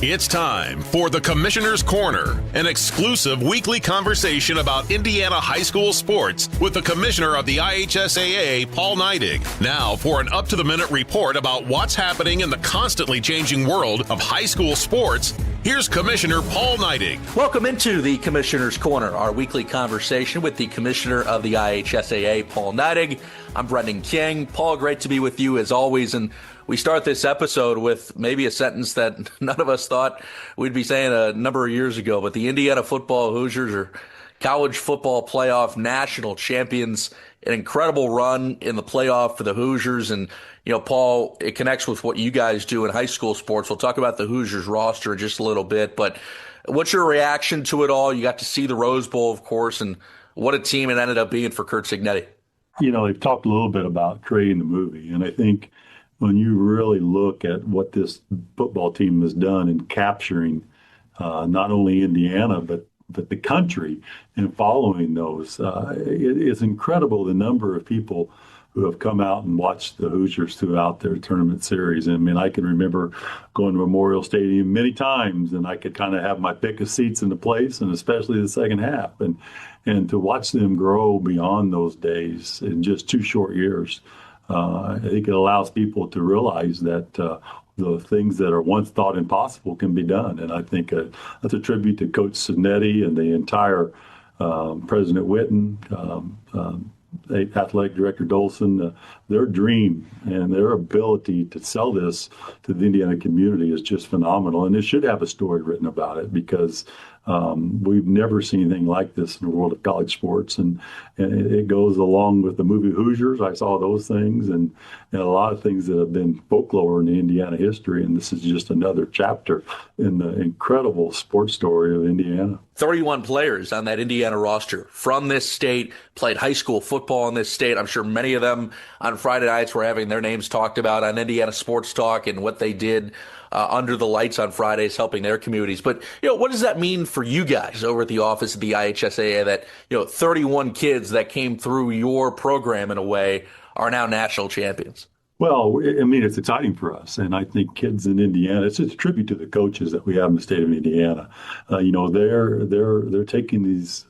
It's time for the Commissioner's Corner, an exclusive weekly conversation about Indiana high school sports with the Commissioner of the IHSAA, Paul Neidig. Now for an up-to-the-minute report about what's happening in the constantly changing world of high school sports, here's Commissioner Paul Neidig. Welcome into the Commissioner's Corner, our weekly conversation with the Commissioner of the IHSAA, Paul Neidig. I'm Brendan King. Paul, great to be with you as always. And we start this episode with maybe a sentence that none of us thought we'd be saying a number of years ago, but the Indiana football Hoosiers are college football playoff national champions. An incredible run in the playoff for the Hoosiers. And, you know, Paul, it connects with what you guys do in high school sports. We'll talk about the Hoosiers roster in just a little bit, but what's your reaction to it all? You got to see the Rose Bowl, of course, and what a team it ended up being for Curt Cignetti. You know, they've talked a little bit about creating the movie, and I think when you really look at what this football team has done in capturing not only Indiana, but the country and following those, it's incredible the number of people who have come out and watched the Hoosiers throughout their tournament series. I mean, I can remember going to Memorial Stadium many times, and I could kind of have my pick of seats in the place, and especially the second half. And to watch them grow beyond those days in just 2 short years, I think it allows people to realize that the things that are once thought impossible can be done. And I think that's a tribute to Coach Cignetti and the entire President Witten, Athletic Director Dolson. Their dream and their ability to sell this to the Indiana community is just phenomenal. And it should have a story written about it because we've never seen anything like this in the world of college sports. And it goes along with the movie Hoosiers. I saw those things and a lot of things that have been folklore in the Indiana history. And this is just another chapter in the incredible sports story of Indiana. 31 players on that Indiana roster from this state, played high school football in this state. I'm sure many of them on Friday nights were having their names talked about on Indiana Sports Talk and what they did under the lights on Fridays, helping their communities. But, you know, what does that mean for you guys over at the office of the IHSAA that, you know, 31 kids that came through your program in a way are now national champions? Well, I mean, it's exciting for us. And I think kids in Indiana, it's just a tribute to the coaches that we have in the state of Indiana. You know, they're taking these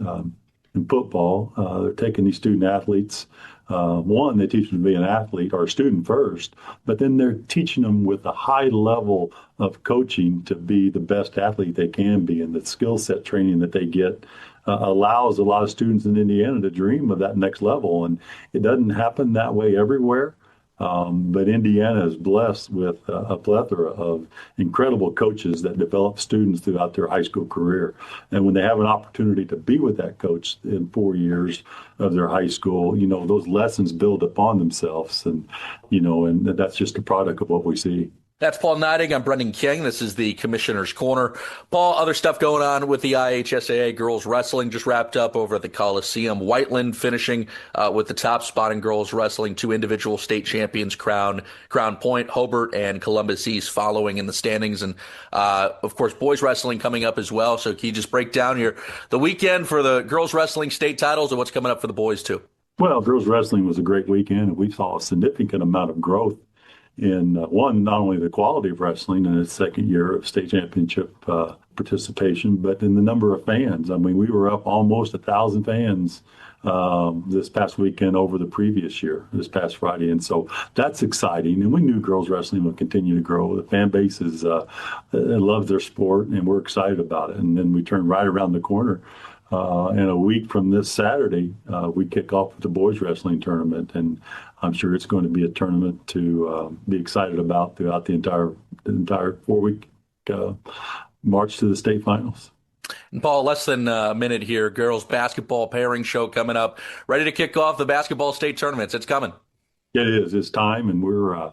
in football, they're taking these student athletes. One, they teach them to be an athlete or a student first, but then they're teaching them with a high level of coaching to be the best athlete they can be. And the skill set training that they get allows a lot of students in Indiana to dream of that next level. And it doesn't happen that way everywhere. But Indiana is blessed with a plethora of incredible coaches that develop students throughout their high school career. And when they have an opportunity to be with that coach in 4 years of their high school, you know, those lessons build upon themselves. And, you know, and that's just a product of what we see. That's Paul Neidig. I'm Brendan King. This is the Commissioner's Corner. Paul, other stuff going on with the IHSAA girls wrestling just wrapped up over at the Coliseum. Whiteland finishing with the top spot in girls wrestling. 2 individual state champions, Crown Point, Hobart, and Columbus East following in the standings. And, of course, boys wrestling coming up as well. So can you just break down the weekend for the girls wrestling state titles and what's coming up for the boys too? Well, girls wrestling was a great weekend, and we saw a significant amount of growth in one, not only the quality of wrestling in its second year of state championship participation, but in the number of fans. I mean, we were up almost 1,000 fans this past weekend over the previous year, this past Friday. And so that's exciting. And we knew girls wrestling would continue to grow. The fan base loves their sport, and we're excited about it. And then we turn right around the corner. And a week from this Saturday, we kick off with the boys wrestling tournament, and I'm sure it's going to be a tournament to be excited about throughout the entire 4-week march to the state finals. And Paul, less than a minute here. Girls basketball pairing show coming up. Ready to kick off the basketball state tournaments. It's coming. It is. It's time, and we're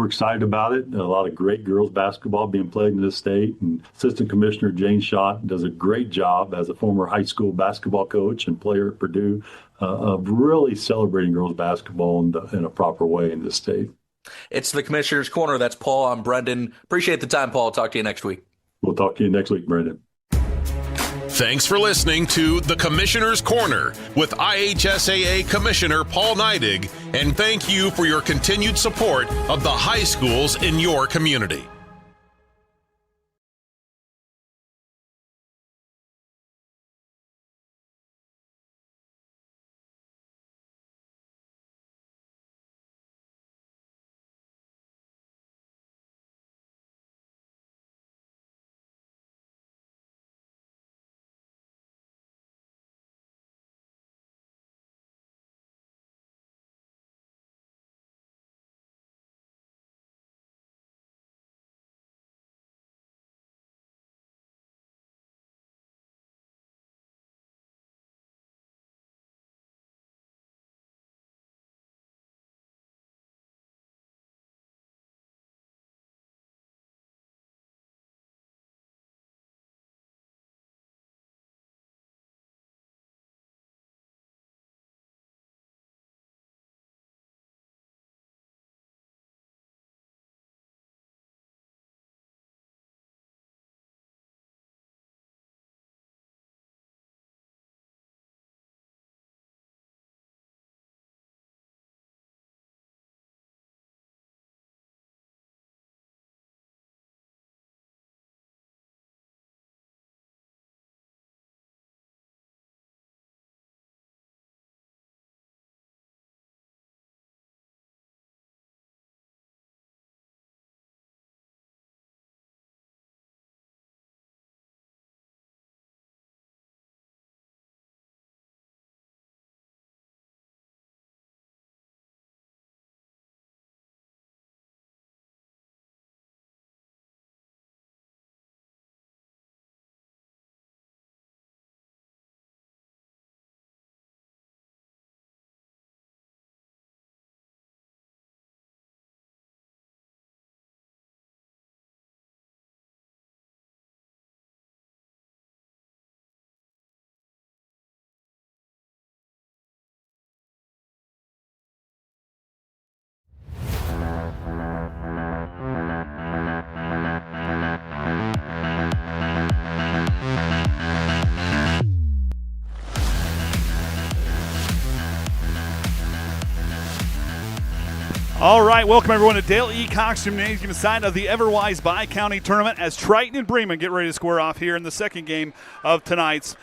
excited about it. A lot of great girls basketball being played in this state, and Assistant Commissioner Jane Schott does a great job as a former high school basketball coach and player at Purdue of really celebrating girls basketball in a proper way in this state. It's the Commissioner's Corner. That's Paul. I'm Brendan. Appreciate the time, Paul. Talk to you next week. We'll talk to you next week, Brendan. Thanks for listening to the Commissioner's Corner with IHSAA Commissioner Paul Neidig, and thank you for your continued support of the high schools in your community. All right, welcome everyone to Dale E. Cox Gymnasium side of the Everwise Bi-County Tournament as Triton and Bremen get ready to square off here in the second game of tonight's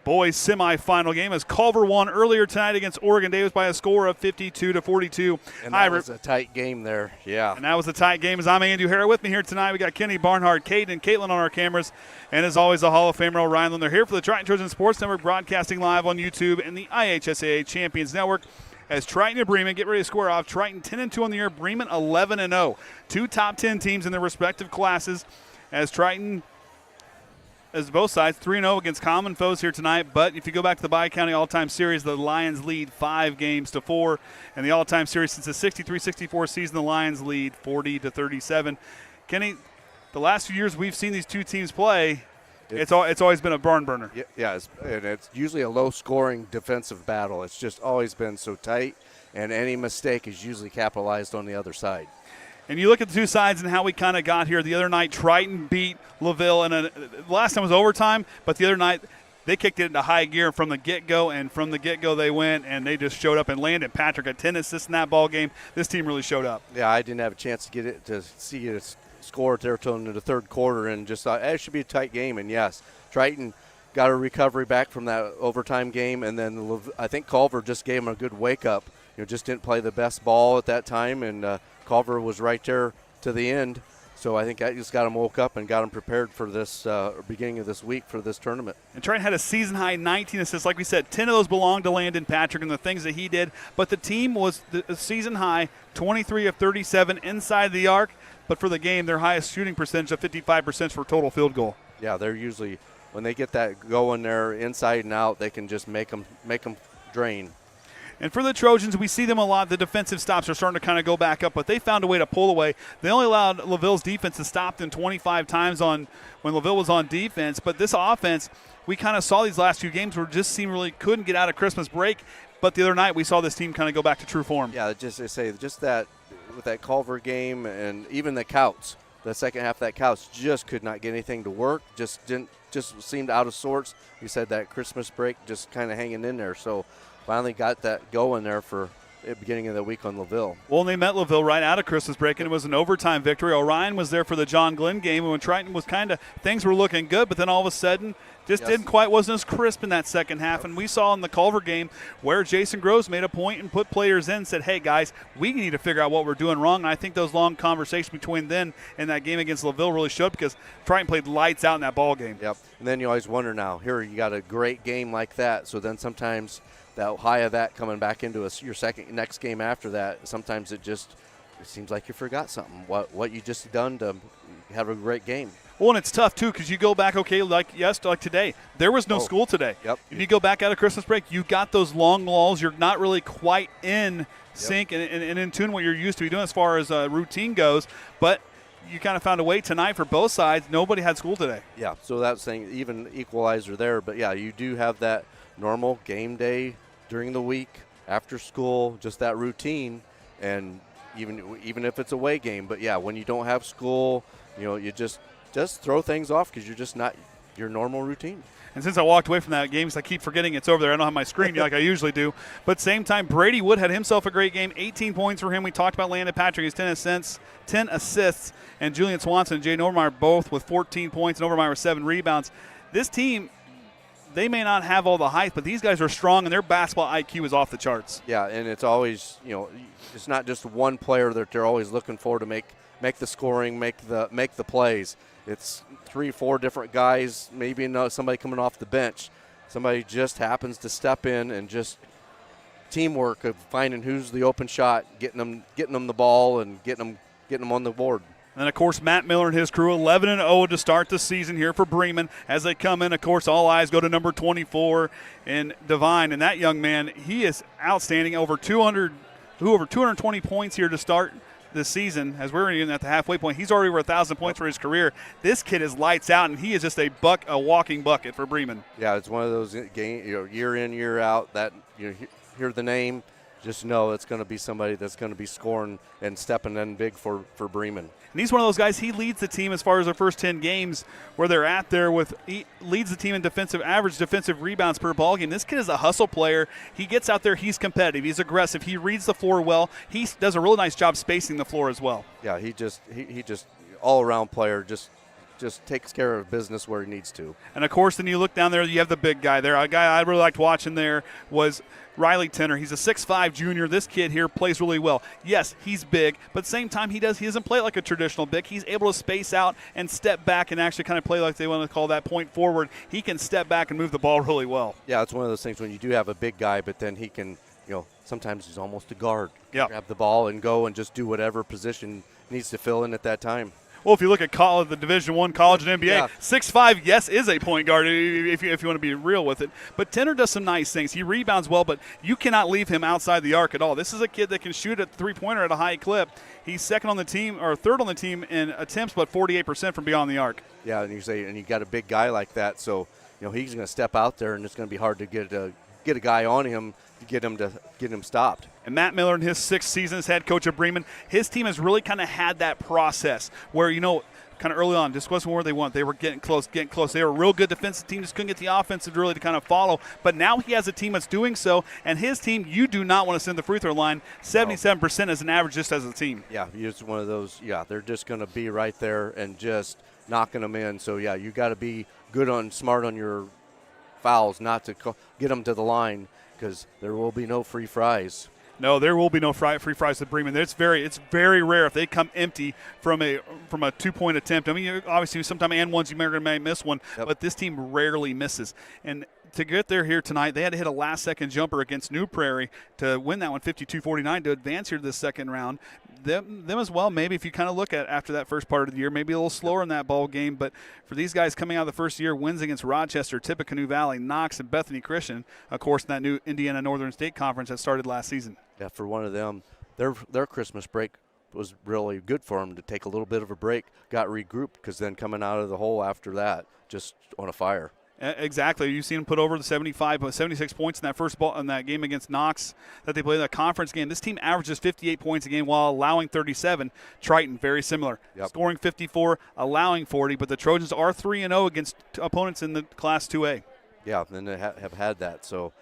boys semifinal game as Culver won earlier tonight against Oregon Davis by a score of 52-42. And that was a tight game there, yeah. And that was a tight game. As I'm Andy O'Hara with me here tonight, we got Kenny Barnhart, Caden, and Caitlin on our cameras, and as always, the Hall of Famer Ryan Lund. They're here for the Triton Trojan Sports Network, broadcasting live on YouTube and the IHSAA Champions Network. As Triton and Bremen get ready to square off. Triton 10-2 on the year, Bremen 11-0. Two top 10 teams in their respective classes. As Triton, as both sides, 3-0 against common foes here tonight. But if you go back to the Bi-County All-Time Series, the Lions lead 5-4. And the All-Time Series since the 63-64 season, the Lions lead 40-37. Kenny, the last few years we've seen these two teams play. It's always been a barn burner. Yeah, and it's usually a low-scoring defensive battle. It's just always been so tight, and any mistake is usually capitalized on the other side. And you look at the two sides and how we kind of got here. The other night, Triton beat LaVille, and last time was overtime, but the other night they kicked it into high gear from the get-go, and from the get-go they went, and they just showed up and landed. Patrick had 10 assists in that ball game. This team really showed up. Yeah, I didn't have a chance to see it score there till into the third quarter, and just thought it should be a tight game. And yes, Triton got a recovery back from that overtime game, and then I think Culver just gave him a good wake up. Just didn't play the best ball at that time, and Culver was right there to the end. So I think that just got him woke up and got him prepared for this beginning of this week for this tournament. And Triton had a season-high 19 assists. Like we said, 10 of those belonged to Landon Patrick and the things that he did. But the team was the season-high 23 of 37 inside the arc. But for the game, their highest shooting percentage of 55% for total field goal. Yeah, they're usually, when they get that going there inside and out, they can just make them drain. And for the Trojans, we see them a lot. The defensive stops are starting to kind of go back up, but they found a way to pull away. They only allowed LaVille's defense to stop them 25 times when LaVille was on defense. But this offense, we kind of saw these last few games where it just seemed really couldn't get out of Christmas break. But the other night, we saw this team kind of go back to true form. Yeah, just that with that Culver game and even the Couts, the second half of that Couts just could not get anything to work. Just seemed out of sorts. You said that Christmas break just kind of hanging in there. So finally got that going there for the beginning of the week on LaVille. Well, and they met LaVille right out of Christmas break, and it was an overtime victory. Orion was there for the John Glenn game, and when Triton was things were looking good, but then all of a sudden wasn't as crisp in that second half. Yep. And we saw in the Culver game where Jason Groves made a point and put players in and said, hey, guys, we need to figure out what we're doing wrong. And I think those long conversations between then and that game against LaVille really showed because Triton played lights out in that ball game. Yep. And then you always wonder now, here you got a great game like that, so then sometimes that high of that coming back into your next game after that, sometimes it seems like you forgot something, what you just done to have a great game. Well, and it's tough, too, because you go back, like today. There was no school today. Yep. If you go back out of Christmas break, you got those long lulls. You're not really quite in sync and in tune what you're used to doing as far as routine goes. But you kind of found a way tonight for both sides. Nobody had school today. Yeah, so that's saying even equalizer there. But, yeah, you do have that normal game day during the week, after school, just that routine, and even if it's a away game. But, yeah, when you don't have school, you just throw things off because you're just not your normal routine. And since I walked away from that game, I keep forgetting it's over there. I don't have my screen like I usually do. But same time, Brady Wood had himself a great game. 18 points for him. We talked about Landon Patrick. He's 10 assists. And Julian Swanson and Jay Overmeyer both with 14 points and Overmeyer with 7 rebounds. This team, they may not have all the height, but these guys are strong, and their basketball IQ is off the charts. Yeah, and it's always, it's not just one player that they're always looking for to make the scoring, make the plays. It's 3-4 different guys, maybe somebody coming off the bench. Somebody just happens to step in and just teamwork of finding who's the open shot, getting them the ball and getting them on the board. And then, of course, Matt Miller and his crew, 11-0 to start the season here for Bremen. As they come in, of course, all eyes go to number 24 in Devine. And that young man, he is outstanding, over 220 points here to start this season. As we're even at the halfway point, he's already over 1,000 points for his career. This kid is lights out, and he is just a walking bucket for Bremen. Yeah, it's one of those games, year in, year out, that you hear the name, just know it's going to be somebody that's going to be scoring and stepping in big for Bremen. And he's one of those guys, he leads the team as far as their first 10 games where they're at there he leads the team in average defensive rebounds per ball game. This kid is a hustle player. He gets out there, he's competitive, he's aggressive, he reads the floor well. He does a really nice job spacing the floor as well. Yeah, he just all-around player, just takes care of business where he needs to. And, of course, then you look down there, you have the big guy there. A guy I really liked watching there was Riley Tenner. He's a 6'5 junior. This kid here plays really well. Yes, he's big, but at the same time, he doesn't play like a traditional big. He's able to space out and step back and actually kind of play like they want to call that point forward. He can step back and move the ball really well. Yeah, it's one of those things when you do have a big guy, but then he can, sometimes he's almost a guard. Yeah. Grab the ball and go and just do whatever position needs to fill in at that time. Well, if you look at college, the Division I college and NBA, Yeah. 6'5", yes, is a point guard if you want to be real with it. But Tenner does some nice things. He rebounds well, but you cannot leave him outside the arc at all. This is a kid that can shoot a three-pointer at a high clip. He's second on the team or third on the team in attempts, but 48% from beyond the arc. Yeah, and you got a big guy like that, so he's going to step out there, and it's going to be hard to get a guy on him to get him stopped. And Matt Miller in his 6th season as head coach of Bremen, his team has really kind of had that process where, kind of early on, just wasn't where they want. They were getting close. They were a real good defensive team, just couldn't get the offensive really to kind of follow. But now he has a team that's doing so, and his team, you do not want to send the free throw line. 77% as an average just as a team. Yeah, it's one of those, they're just going to be right there and just knocking them in. So, you got to be smart on your fouls not to get them to the line because there will be no free fries. No, there will be no free fries at Bremen. It's very rare if they come empty from a 2-point attempt. I mean, obviously, sometimes and ones you may miss one, but this team rarely misses. And to get there here tonight, they had to hit a last-second jumper against New Prairie to win that one 52-49 to advance here to the second round. Them as well, maybe if you kind of look at after that first part of the year, maybe a little slower in that ball game. But for these guys coming out of the first year, wins against Rochester, Tippecanoe Valley, Knox, and Bethany Christian, of course, in that new Indiana Northern State Conference that started last season. Yeah, for one of them, their Christmas break was really good for them to take a little bit of a break, got regrouped, because then coming out of the hole after that, just on a fire. Exactly. You've seen him put over the 76 points in that first ball in that game against Knox that they played in that conference game. This team averages 58 points a game while allowing 37. Triton, very similar. Yep. Scoring 54, allowing 40, but the Trojans are 3-0 against opponents in the Class 2A. Yeah, and they have had that. So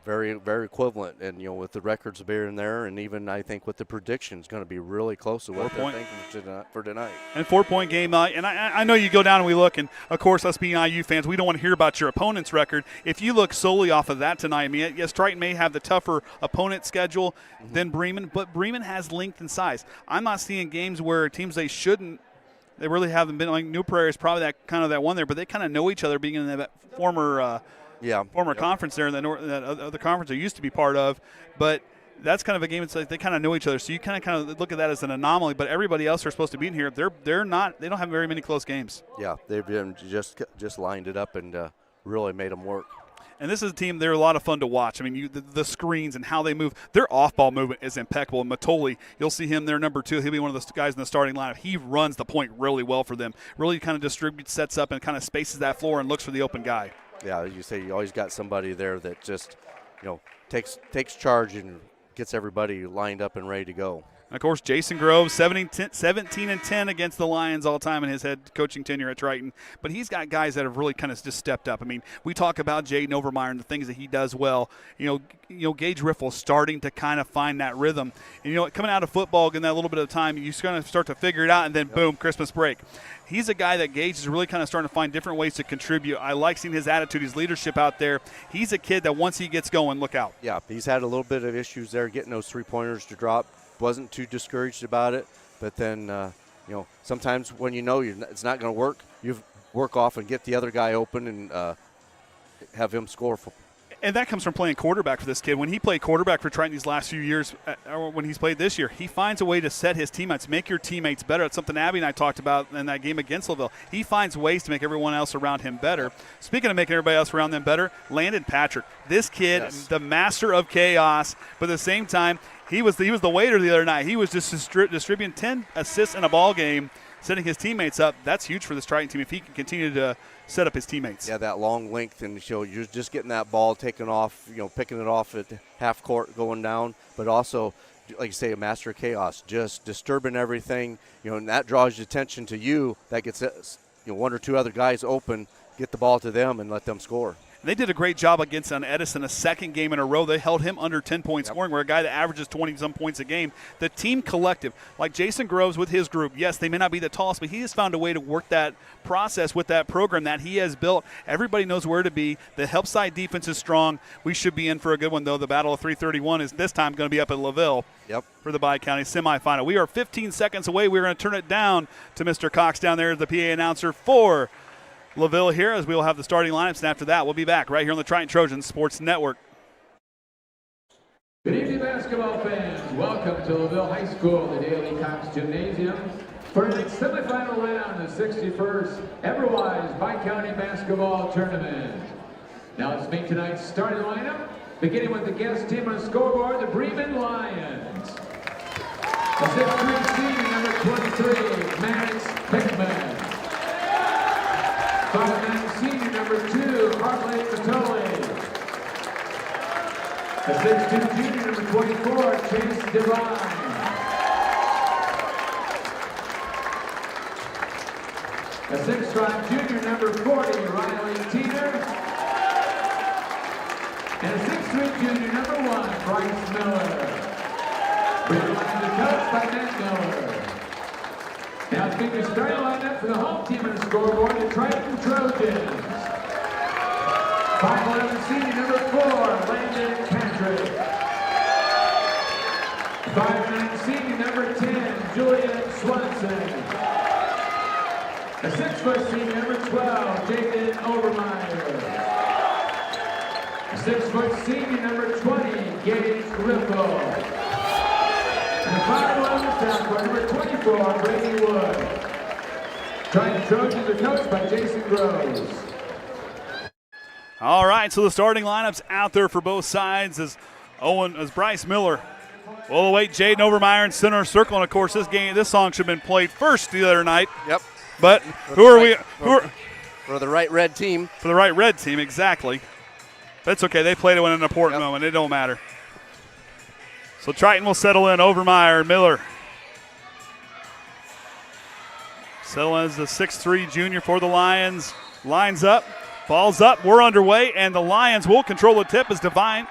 very, very equivalent. And, with the records being there, and even I think with the predictions, going to be really close to what they're thinking for tonight. And 4-point game. And I know you go down and we look, and, of course, us being IU fans, we don't want to hear about your opponent's record. If you look solely off of that tonight, I mean, yes, Triton may have the tougher opponent schedule than Bremen, but Bremen has length and size. I'm not seeing games where teams they shouldn't, they really haven't been. Like New Prairie is probably that one there, but they kind of know each other being in that former conference there, that other conference they used to be part of. But that's kind of a game. It's like they kind of know each other, so you kind of look at that as an anomaly. But everybody else are supposed to be in here. They're not. They don't have very many close games. Yeah, they've been just lined it up and really made them work. And this is a team, they're a lot of fun to watch. I mean, the screens and how they move. Their off-ball movement is impeccable. And Matoli, you'll see him there, number 2. He'll be one of the guys in the starting lineup. He runs the point really well for them. Really kind of distributes, sets up, and kind of spaces that floor and looks for the open guy. Yeah, you say you always got somebody there that just, takes charge and gets everybody lined up and ready to go. Of course, Jason Groves, 17-10 against the Lions all time in his head coaching tenure at Triton. But he's got guys that have really kind of just stepped up. I mean, we talk about Jaden Overmeyer and the things that he does well. Gage Riffle starting to kind of find that rhythm. And, coming out of football, getting that little bit of time, you're going to start to figure it out, and then, boom, Christmas break. He's a guy that Gage is really kind of starting to find different ways to contribute. I like seeing his attitude, his leadership out there. He's a kid that once he gets going, look out. Yeah, he's had a little bit of issues there getting those three-pointers to drop. Wasn't too discouraged about it, but then sometimes when it's not going to work, you work off and get the other guy open and have him score. And that comes from playing quarterback for this kid. When he played quarterback for Triton these last few years, or when he's played this year, he finds a way to set his teammates, make your teammates better. It's something Abby and I talked about in that game against LaVille. He finds ways to make everyone else around him better. Speaking of making everybody else around them better, Landon Patrick. This kid, the master of chaos, but at the same time, he was the waiter the other night. He was just distributing 10 assists in a ball game, setting his teammates up. That's huge for this Triton team if he can continue to set up his teammates. Yeah, that long length, and so you're just getting that ball taken off, picking it off at half court going down, but also, like you say, a master of chaos, just disturbing everything, and that draws attention to you. That gets one or two other guys open, get the ball to them and let them score. They did a great job against Edison a second game in a row. They held him under 10-point scoring, where a guy that averages 20-some points a game. The team collective, like Jason Groves with his group, yes, they may not be the tallest, but he has found a way to work that process with that program that he has built. Everybody knows where to be. The help side defense is strong. We should be in for a good one, though. The Battle of 331 is this time going to be up at LaVille for the Bi-County semifinal. We are 15 seconds away. We're going to turn it down to Mr. Cox down there, the PA announcer for LaVille here, as we will have the starting lineups, and after that, we'll be back right here on the Triton Trojans Sports Network. Good evening, basketball fans. Welcome to LaVille High School, the Daily Cox Gymnasium, for the semifinal round of the 61st Everwise Bi-County Basketball Tournament. Now let's meet tonight's starting lineup, beginning with the guest team on the scoreboard, the Bremen Lions. The 6'3" senior, number 23, Maddox Pickman. 5'9" senior, number 2, Hartley Matoli. The 6'2" junior, number 24, Chase Devine. The 6'5" junior, number 40, Riley Teeter. And a 6'3" junior, number 1, Bryce Miller. Bremen Lions are coached by Matt Miller. Now it's being the starting lineup for the home team on the scoreboard, the Triton Trojans. 5'11" senior, number 4, Landon Patrick. 5'9" senior, number 10, Julian Swanson. The 6' senior, number 12, Jaden Overmeyer. The 6' senior, number 20, Gage Riffle. And the 5'11" sophomore, number 24, Brady Wood. Triton Trojans are coached by Jason Groves. All right, so the starting lineups out there for both sides as Bryce Miller will await Jaden Overmeyer in center circle. And of course, this song should have been played first the other night. Yep. But for the right red team? For the right red team, exactly. That's okay. They played it when an important moment. It don't matter. So Triton will settle in. Overmeyer and Miller. Settle in as the 6'3" junior for the Lions. Lines up. Ball's up. We're underway, and the Lions will control the tip as Devine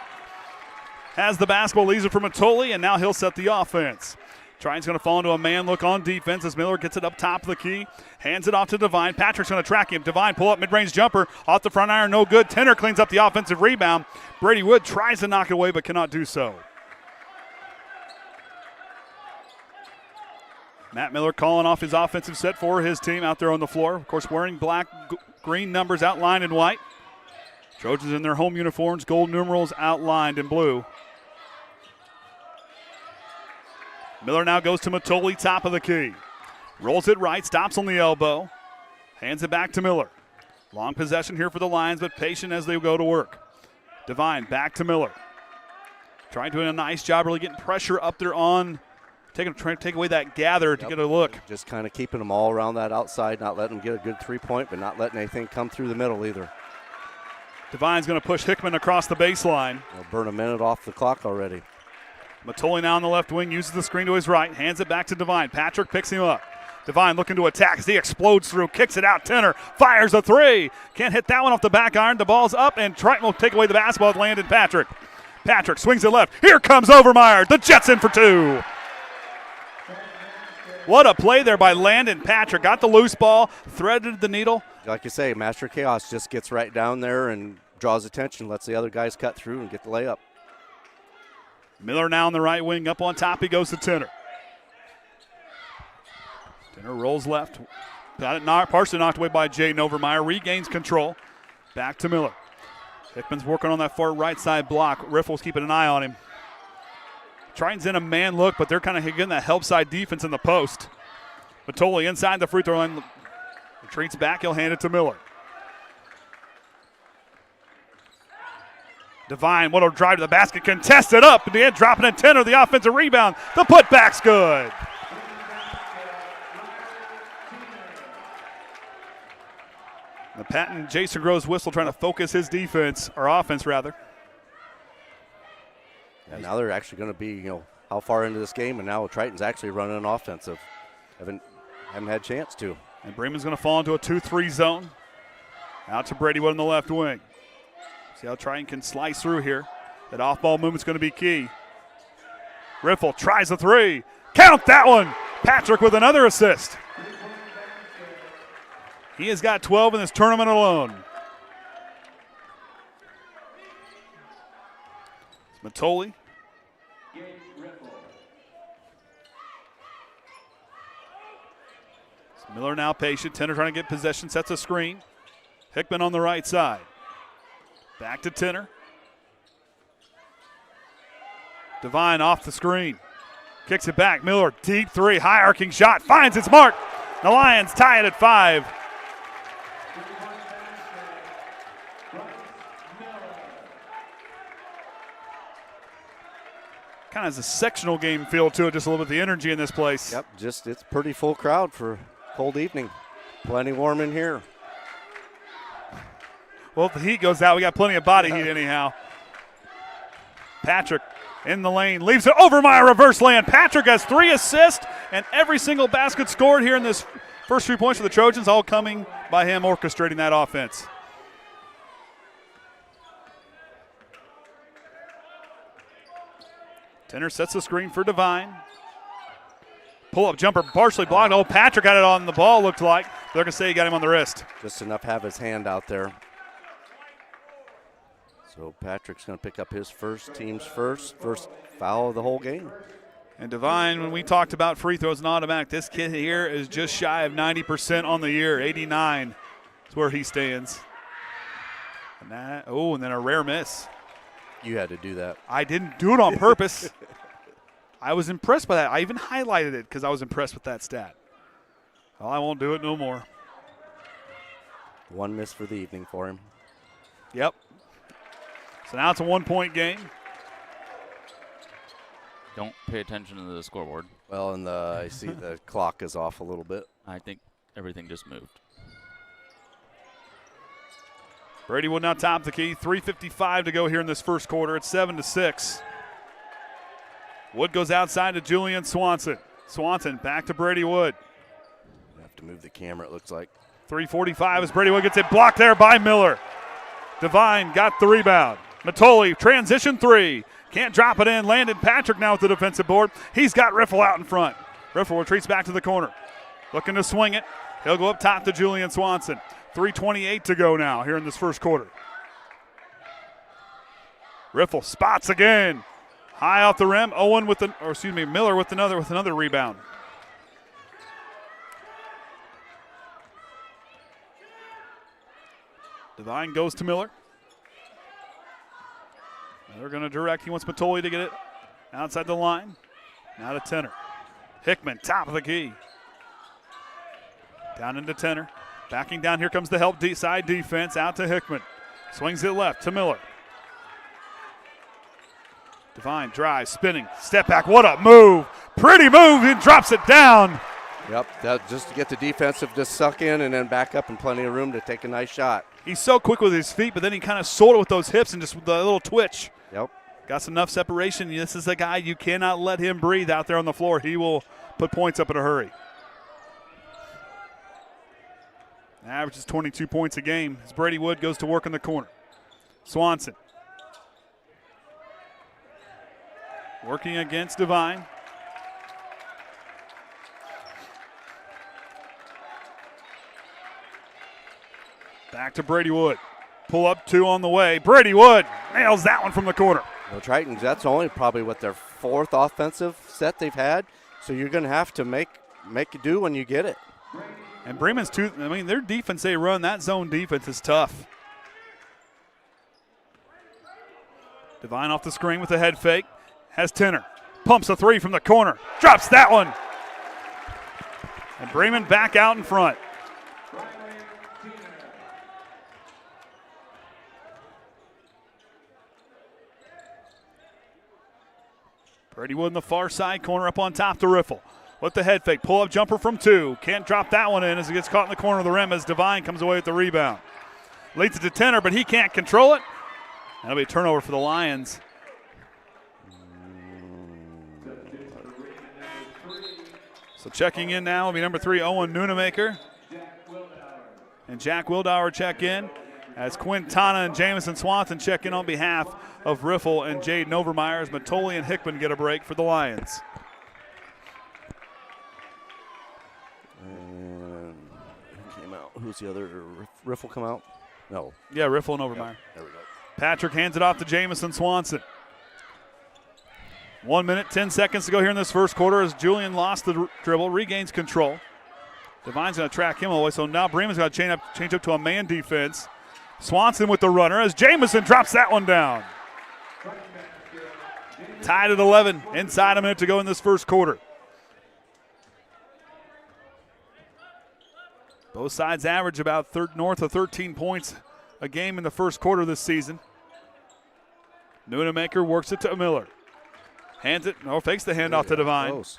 has the basketball, leaves it for Matoli, and now he'll set the offense. Triton's going to fall into a man look on defense as Miller gets it up top of the key. Hands it off to Devine. Patrick's going to track him. Devine pull up mid-range jumper. Off the front iron, no good. Tenner cleans up the offensive rebound. Brady Wood tries to knock it away but cannot do so. Matt Miller calling off his offensive set for his team out there on the floor. Of course, wearing black, green numbers outlined in white. Trojans in their home uniforms, gold numerals outlined in blue. Miller now goes to Matoli, top of the key. Rolls it right, stops on the elbow. Hands it back to Miller. Long possession here for the Lions, but patient as they go to work. Devine back to Miller. Trying to do a nice job really getting pressure up there on, trying to take away that gather to get a look. Just kind of keeping them all around that outside, not letting them get a good three-point, but not letting anything come through the middle either. Devine's going to push Hickman across the baseline. They'll burn a minute off the clock already. Matoli now on the left wing, uses the screen to his right, hands it back to Devine. Patrick picks him up. Devine looking to attack as he explodes through, kicks it out. Tenner fires a three. Can't hit that one off the back iron. The ball's up, and Triton will take away the basketball with Landon Patrick. Patrick swings it left. Here comes Overmeyer. The Jets in for two. What a play there by Landon Patrick. Got the loose ball, threaded the needle. Like you say, Master Chaos just gets right down there and draws attention, lets the other guys cut through and get the layup. Miller now on the right wing. Up on top, he goes to Tenner. Tenner rolls left. Got it partially knocked away by Jaden Overmeyer. Regains control. Back to Miller. Hickman's working on that far right side block. Riffle's keeping an eye on him. Triton's in a man look, but they're kind of getting that help side defense in the post. Matoli inside the free throw line. Retreats back. He'll hand it to Miller. Devine, what a drive to the basket. Contested up. In the end, dropping a Tenner. The offensive rebound. The putback's good. The Patton Jason Groves whistle trying to focus his defense, or offense rather. And now they're actually going to be, how far into this game, and now Triton's actually running an offensive. Haven't had a chance to. And Bremen's going to fall into a 2-3 zone. Out to Brady Wood on the left wing. See how Triton can slice through here. That off-ball movement's going to be key. Riffle tries the three. Count that one. Patrick with another assist. He has got 12 in this tournament alone. It's Matoli. Miller now patient. Tenner trying to get possession. Sets a screen. Hickman on the right side. Back to Tenner. Devine off the screen. Kicks it back. Miller, deep three. High arcing shot. Finds its mark. The Lions tie it at 5. Kind of has a sectional game feel to it, just a little bit the energy in this place. Yep, it's pretty full crowd for cold evening. Plenty warm in here. Well, if the heat goes out, we got plenty of body heat anyhow. Patrick in the lane, leaves it over my reverse land. Patrick has 3 assists, and every single basket scored here in this first 3 points for the Trojans, all coming by him orchestrating that offense. Tenner sets the screen for Devine. Pull-up jumper partially blocked. Oh, Patrick got it on the ball, looked like. They're going to say he got him on the wrist. Just enough to have his hand out there. So Patrick's going to pick up his team's first foul of the whole game. And Devine, when we talked about free throws and automatic, this kid here is just shy of 90% on the year. 89 is where he stands. And and then a rare miss. You had to do that. I didn't do it on purpose. I was impressed by that. I even highlighted it because I was impressed with that stat. Well, I won't do it no more. 1 miss for the evening for him. Yep. So now it's a 1-point game. Don't pay attention to the scoreboard. Well, and I see the clock is off a little bit. I think everything just moved. Brady Wood now top the key. 3:55 to go here in this first quarter. It's 7-6. Wood goes outside to Julian Swanson. Swanson back to Brady Wood. You have to move the camera, it looks like. 3:45 as Brady Wood gets it blocked there by Miller. Devine got the rebound. Matoli, transition 3. Can't drop it in. Landon Patrick now with the defensive board. He's got Riffle out in front. Riffle retreats back to the corner. Looking to swing it. He'll go up top to Julian Swanson. 3:28 to go now here in this first quarter. Riffle spots again. High off the rim. Miller with another rebound. Devine goes to Miller. They're going to direct. He wants Matoli to get it outside the line. Now to Tenner. Hickman, top of the key. Down into Tenner. Backing down. Here comes the help side defense. Out to Hickman. Swings it left to Miller. Devine drives, spinning, step back. What a move. Pretty move. He drops it down. Yep, that just to get the defensive to suck in and then back up and plenty of room to take a nice shot. He's so quick with his feet, but then he kind of sold it with those hips and just with the little twitch. Yep. Got enough separation. This is a guy you cannot let him breathe out there on the floor. He will put points up in a hurry. Averages 22 points a game as Brady Wood goes to work in the corner. Swanson. Working against Devine. Back to Brady Wood. Pull up 2 on the way. Brady Wood nails that one from the corner. Well, Tritons, that's only probably their 4th offensive set they've had. So you're going to have to make it do when you get it. And Bremen's their defense they run, that zone defense is tough. Devine off the screen with a head fake. Has Tenner. Pumps a 3 from the corner. Drops that one. And Bremen back out in front. Brady Wood in the far side corner up on top to Riffle. with the head fake. Pull-up jumper from 2. Can't drop that one in as it gets caught in the corner of the rim as Devine comes away with the rebound. Leads it to Tenor, but he can't control it. That'll be a turnover for the Lions. So checking in now will be number 3, Owen Nunemaker. And Jack Wildauer check in as Quintana and Jamison Swanson check in on behalf of Riffle and Jade Overmeyer as Matoli and Hickman get a break for the Lions. And who came out? Who's the other? Riffle come out? No. Yeah, Riffle and Overmeyer. Yep, there we go. Patrick hands it off to Jamison Swanson. 1 minute, 10 seconds to go here in this first quarter as Julian lost the dribble, regains control. Devine's going to track him away, so now Bremen's got to change up to a man defense. Swanson with the runner as Jamison drops that one down. Tied at 11, inside a minute to go in this first quarter. Both sides average about north of 13 points a game in the first quarter this season. Nunemaker works it to Miller. Hands it, fakes the handoff to Devine. Close.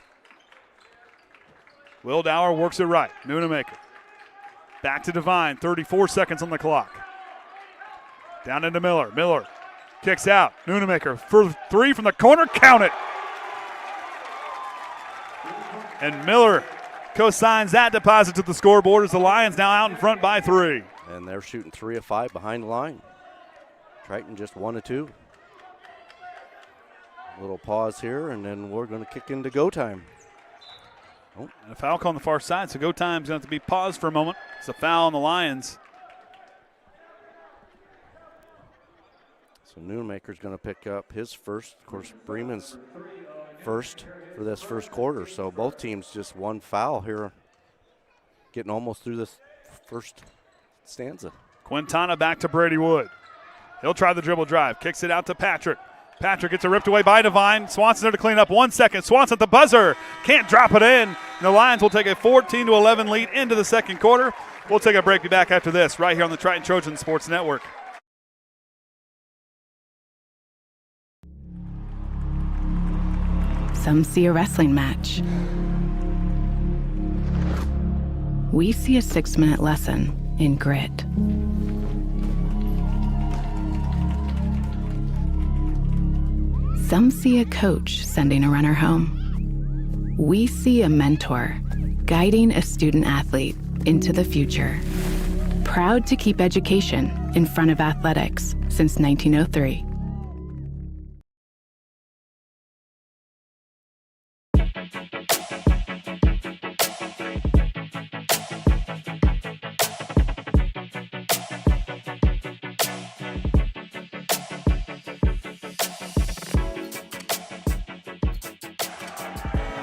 Wildauer works it right. Nunemaker. Back to Devine, 34 seconds on the clock. Down into Miller. Miller kicks out. Nunemaker for 3 from the corner, count it. And Miller co-signs that deposit to the scoreboard as the Lions now out in front by 3. And they're shooting 3 of 5 behind the line. Triton just 1 of 2. A little pause here, and then we're going to kick into go time. And a foul call on the far side, so go time's going to have to be paused for a moment. It's a foul on the Lions. So Nunemaker's going to pick up his first. Of course, Bremen's first for this first quarter. So both teams just 1 foul here, getting almost through this first stanza. Quintana back to Brady Wood. He'll try the dribble drive, kicks it out to Patrick. Patrick gets it ripped away by Devine. Swanson there to clean up. 1 second. Swanson at the buzzer. Can't drop it in. And the Lions will take a 14-11 lead into the second quarter. We'll take a break. Be back after this right here on the Triton Trojan Sports Network. Some see a wrestling match. We see a 6-minute lesson in grit. Some see a coach sending a runner home. We see a mentor guiding a student athlete into the future. Proud to keep education in front of athletics since 1903.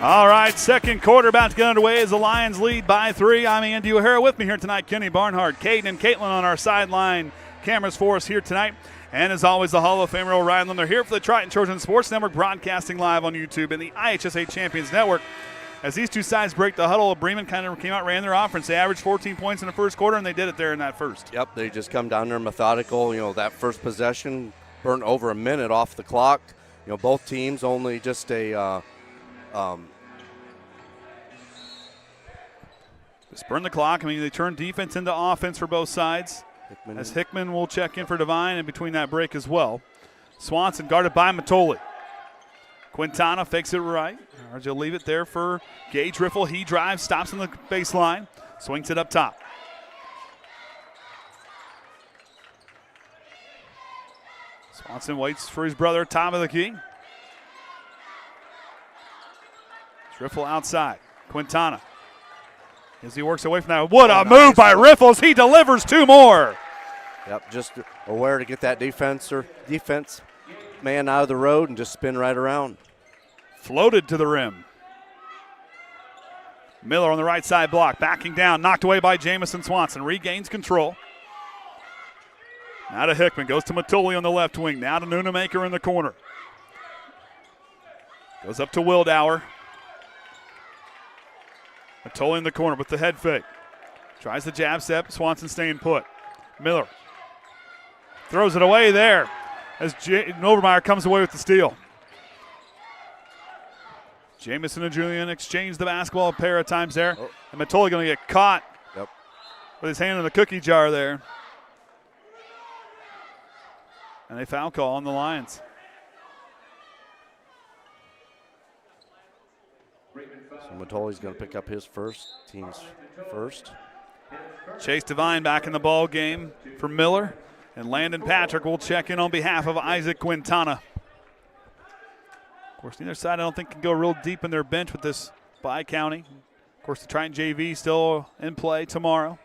All right, second quarter about to get underway as the Lions lead by 3. I'm Andy O'Hara. With me here tonight, Kenny Barnhart, Caden, and Caitlin on our sideline cameras for us here tonight. And as always, the Hall of Famer O'Ryan Lund. They're here for the Triton Trojan Sports Network, broadcasting live on YouTube and the IHSA Champions Network. As these two sides break the huddle, Bremen kind of came out, ran their offense. They averaged 14 points in the first quarter, and they did it there in that first. Yep, they just come down there methodical. That first possession burnt over a minute off the clock. Both teams only just a just burn the clock. They turn defense into offense for both sides. Hickman will check in for Devine in between that break as well. Swanson guarded by Matoli. Quintana fakes it right. Or you'll leave it there for Gage Riffle. He drives, stops on the baseline, swings it up top. Swanson waits for his brother, top of the key. It's Riffle outside. Quintana. As he works away from that. What a move by Riffles. He delivers 2 more. Yep, just aware to get that defense man out of the road and just spin right around. Floated to the rim. Miller on the right side block. Backing down. Knocked away by Jamison Swanson. Regains control. Now to Hickman. Goes to Matoli on the left wing. Now to Nunemaker in the corner. Goes up to Wildauer. Matoli in the corner with the head fake. Tries the jab step. Swanson staying put. Miller throws it away there as Overmeyer comes away with the steal. Jamison and Julian exchange the basketball a pair of times there. Oh. And Matoli going to get caught Yep. with his hand in the cookie jar there. And a foul call on the Lions. So Matoli's going to pick up his team's first. Chase Devine back in the ball game for Miller. And Landon Patrick will check in on behalf of Isaac Quintana. Of course, neither side I don't think can go real deep in their bench with this bye county. Of course, the Triton JV still in play tomorrow.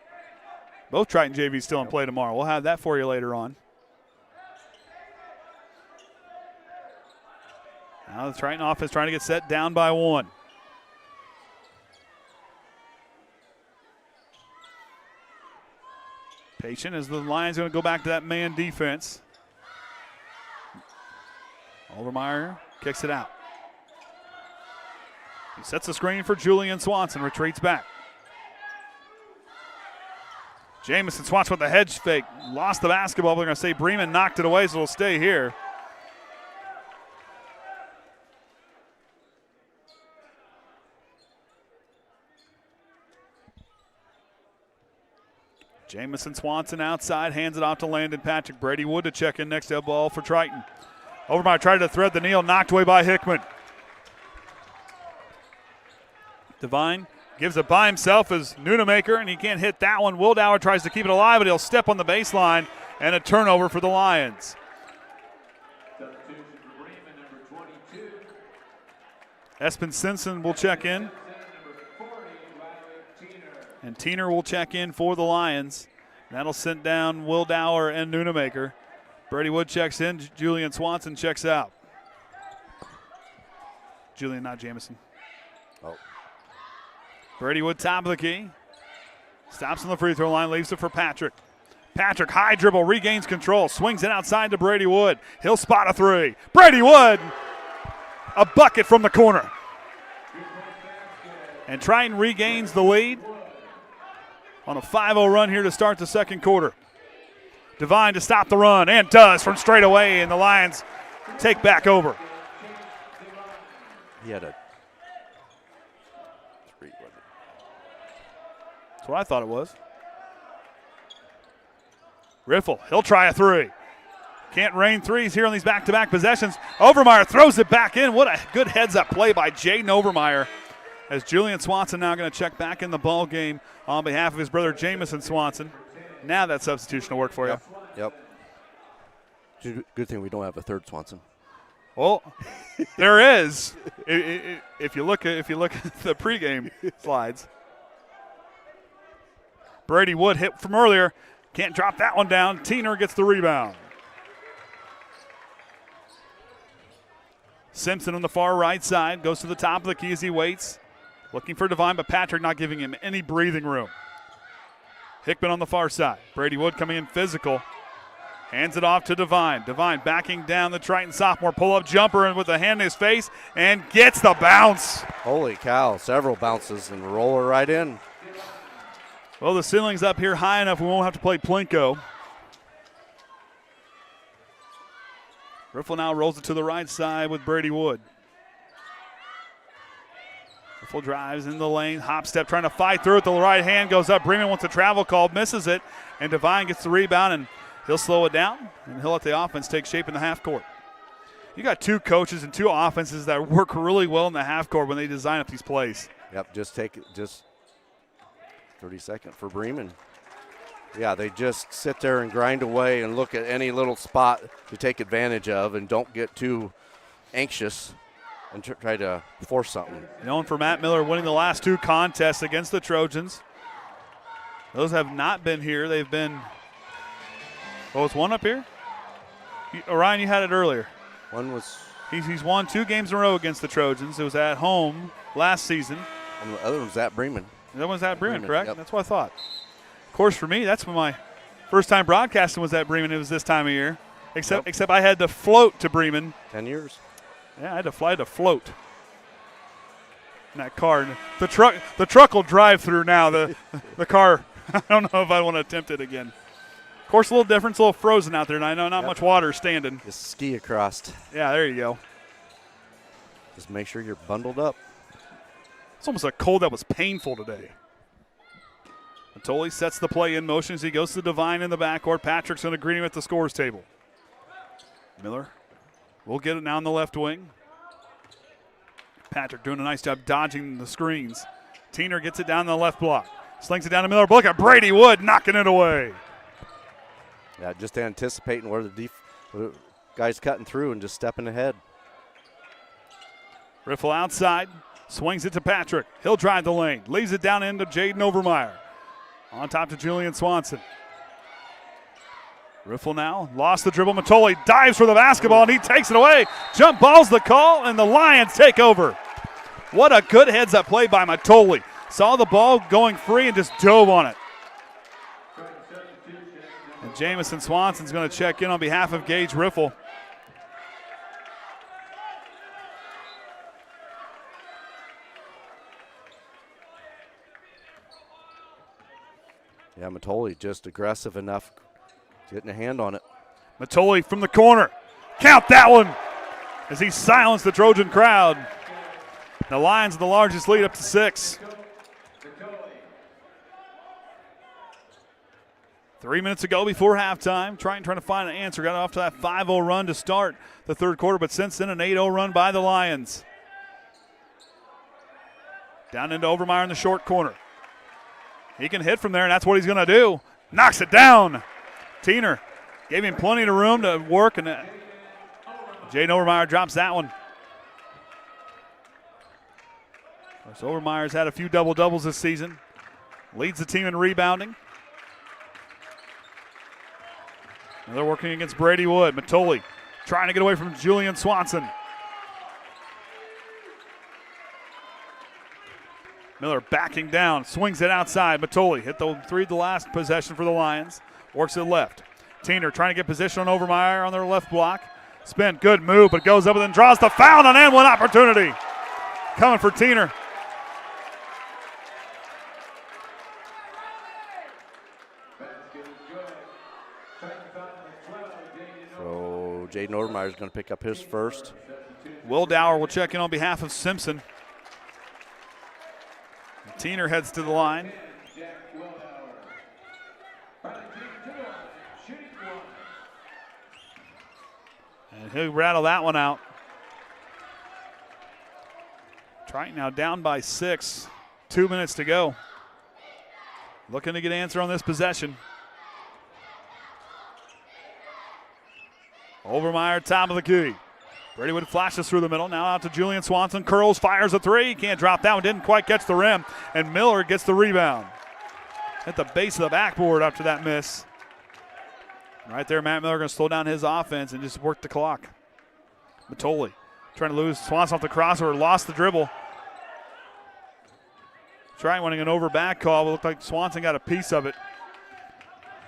Both Triton JVs still in play tomorrow. We'll have that for you later on. Now the Triton offense trying to get set down by 1. Patient as the Lions going to go back to that man defense. Overmeyer kicks it out. He sets the screen for Julian Swanson, retreats back. Jamison Swanson with the hedge fake. Lost the basketball, but they're going to say Bremen knocked it away, so it'll stay here. Jamison Swanson outside, hands it off to Landon Patrick. Brady Wood to check in next to the ball for Triton. Overmeyer tried to thread the kneel, knocked away by Hickman. Devine gives it by himself as Nunemaker, and he can't hit that one. Wildauer tries to keep it alive, but he'll step on the baseline, and a turnover for the Lions. Substitution for Bremen, number 22. Espen Simpson will check in, Number 40, Riley Teener. and Teener will check in for the Lions. That'll send down Wildauer and Nunemaker. Brady Wood checks in. Julian Swanson checks out. Julian, not Jamison. Oh. Brady Wood, top of the key. Stops on the free throw line, leaves it for Patrick. Patrick, high dribble, regains control, swings it outside to Brady Wood. He'll spot a three. Brady Wood, a bucket from the corner. And Triton regains the lead on a 5-0 run here to start the second quarter. Devine to stop the run, and does from straight away, and the Lions take back over. He had a 3, wasn't it? That's what I thought it was. Riffle, he'll try a three. Can't rain threes here on these back-to-back possessions. Overmeyer throws it back in. What a good heads-up play by Jaden Overmeyer, as Julian Swanson now going to check back in the ball game on behalf of his brother Jamison Swanson. Now that substitution will work for you. Yep. Good thing we don't have a third Swanson. Well, there is. If you look at the pregame slides. Brady Wood hit from earlier. Can't drop that one down. Teener gets the rebound. Simpson on the far right side goes to the top of the key as he waits. Looking for Devine, but Patrick not giving him any breathing room. Hickman on the far side. Brady Wood coming in physical. Hands it off to Devine. Devine backing down the Triton sophomore. Pull-up jumper and with a hand in his face and gets the bounce. Holy cow, several bounces and roll her right in. Well, the ceiling's up here high enough we won't have to play Plinko. Riffle now rolls it to the right side with Brady Wood. Riffle drives in the lane, hop step, trying to fight through it. The right hand goes up. Bremen wants a travel call, misses it, and Devine gets the rebound, and he'll slow it down, and he'll let the offense take shape in the half court. You got two coaches and two offenses that work really well in the half court when they design up these plays. Yep, just 30-second for Bremen. Yeah, they just sit there and grind away and look at any little spot to take advantage of and don't get too anxious and try to force something. Known for Matt Miller winning the last two contests against the Trojans. Those have not been here. They've been – oh, was one up here? Orion, you had it earlier. One was – He's won 2 games in a row against the Trojans. It was at home last season. and the other one's at Bremen. That one's at Bremen, correct? Yep. That's what I thought. Of course, for me, that's when my first time broadcasting was at Bremen. It was this time of year. Except I had to float to Bremen. 10 years. Yeah, I had to fly to float in that car. The truck will drive through now. The car, I don't know if I want to attempt it again. Of course, a little different. It's a little frozen out there, and I know not much water is standing. Just ski across. Yeah, there you go. Just make sure you're bundled up. It's almost a cold that was painful today. Matoli sets the play in motion as he goes to Devine in the backcourt. Patrick's going to greet him at the scores table. Miller will get it now on the left wing. Patrick doing a nice job dodging the screens. Teener gets it down the left block. Slings it down to Miller. Look at Brady Wood knocking it away. Yeah, just anticipating where the guy's cutting through and just stepping ahead. Riffle outside. Swings it to Patrick. He'll drive the lane. Leaves it down into Jaden Overmeyer. On top to Julian Swanson. Riffle now. Lost the dribble. Matoli dives for the basketball, and he takes it away. Jump ball's the call, and the Lions take over. What a good heads-up play by Matoli. Saw the ball going free and just dove on it. And Jamison Swanson's going to check in on behalf of Gage Riffle. Yeah, Matoli just aggressive enough, getting a hand on it. Matoli from the corner. Count that one as he silenced the Trojan crowd. The Lions the largest lead up to 6. 3 minutes ago before halftime. Triton trying to find an answer. Got off to that 5-0 run to start the third quarter, but since then an 8-0 run by the Lions. Down into Overmeyer in the short corner. He can hit from there, and that's what he's going to do. Knocks it down. Teener gave him plenty of room to work, and Jaden Overmeyer drops that one. So Overmeyer's had a few double-doubles this season. Leads the team in rebounding. And they're working against Brady Wood. Matoli trying to get away from Julian Swanson. Miller backing down, swings it outside. Matoli hit the three the last possession for the Lions. Works it left. Teener trying to get position on Overmeyer on their left block. Spin, good move, but goes up and then draws the foul on and one opportunity. Coming for Teener. So Jaden Overmeyer is going to pick up his first. Wildauer will check in on behalf of Simpson. Teener heads to the line. And he'll rattle that one out. Triton now down by 6. 2 minutes to go. Looking to get an answer on this possession. Overmeyer, top of the key. Brady Wood flashes through the middle. Now out to Julian Swanson. Curls, fires a three. Can't drop that one. Didn't quite catch the rim. And Miller gets the rebound. At the base of the backboard after that miss. Right there, Matt Miller going to slow down his offense and just work the clock. Matoli trying to lose. Swanson off the crossover. Lost the dribble. Trying winning an over back call. But looked like Swanson got a piece of it.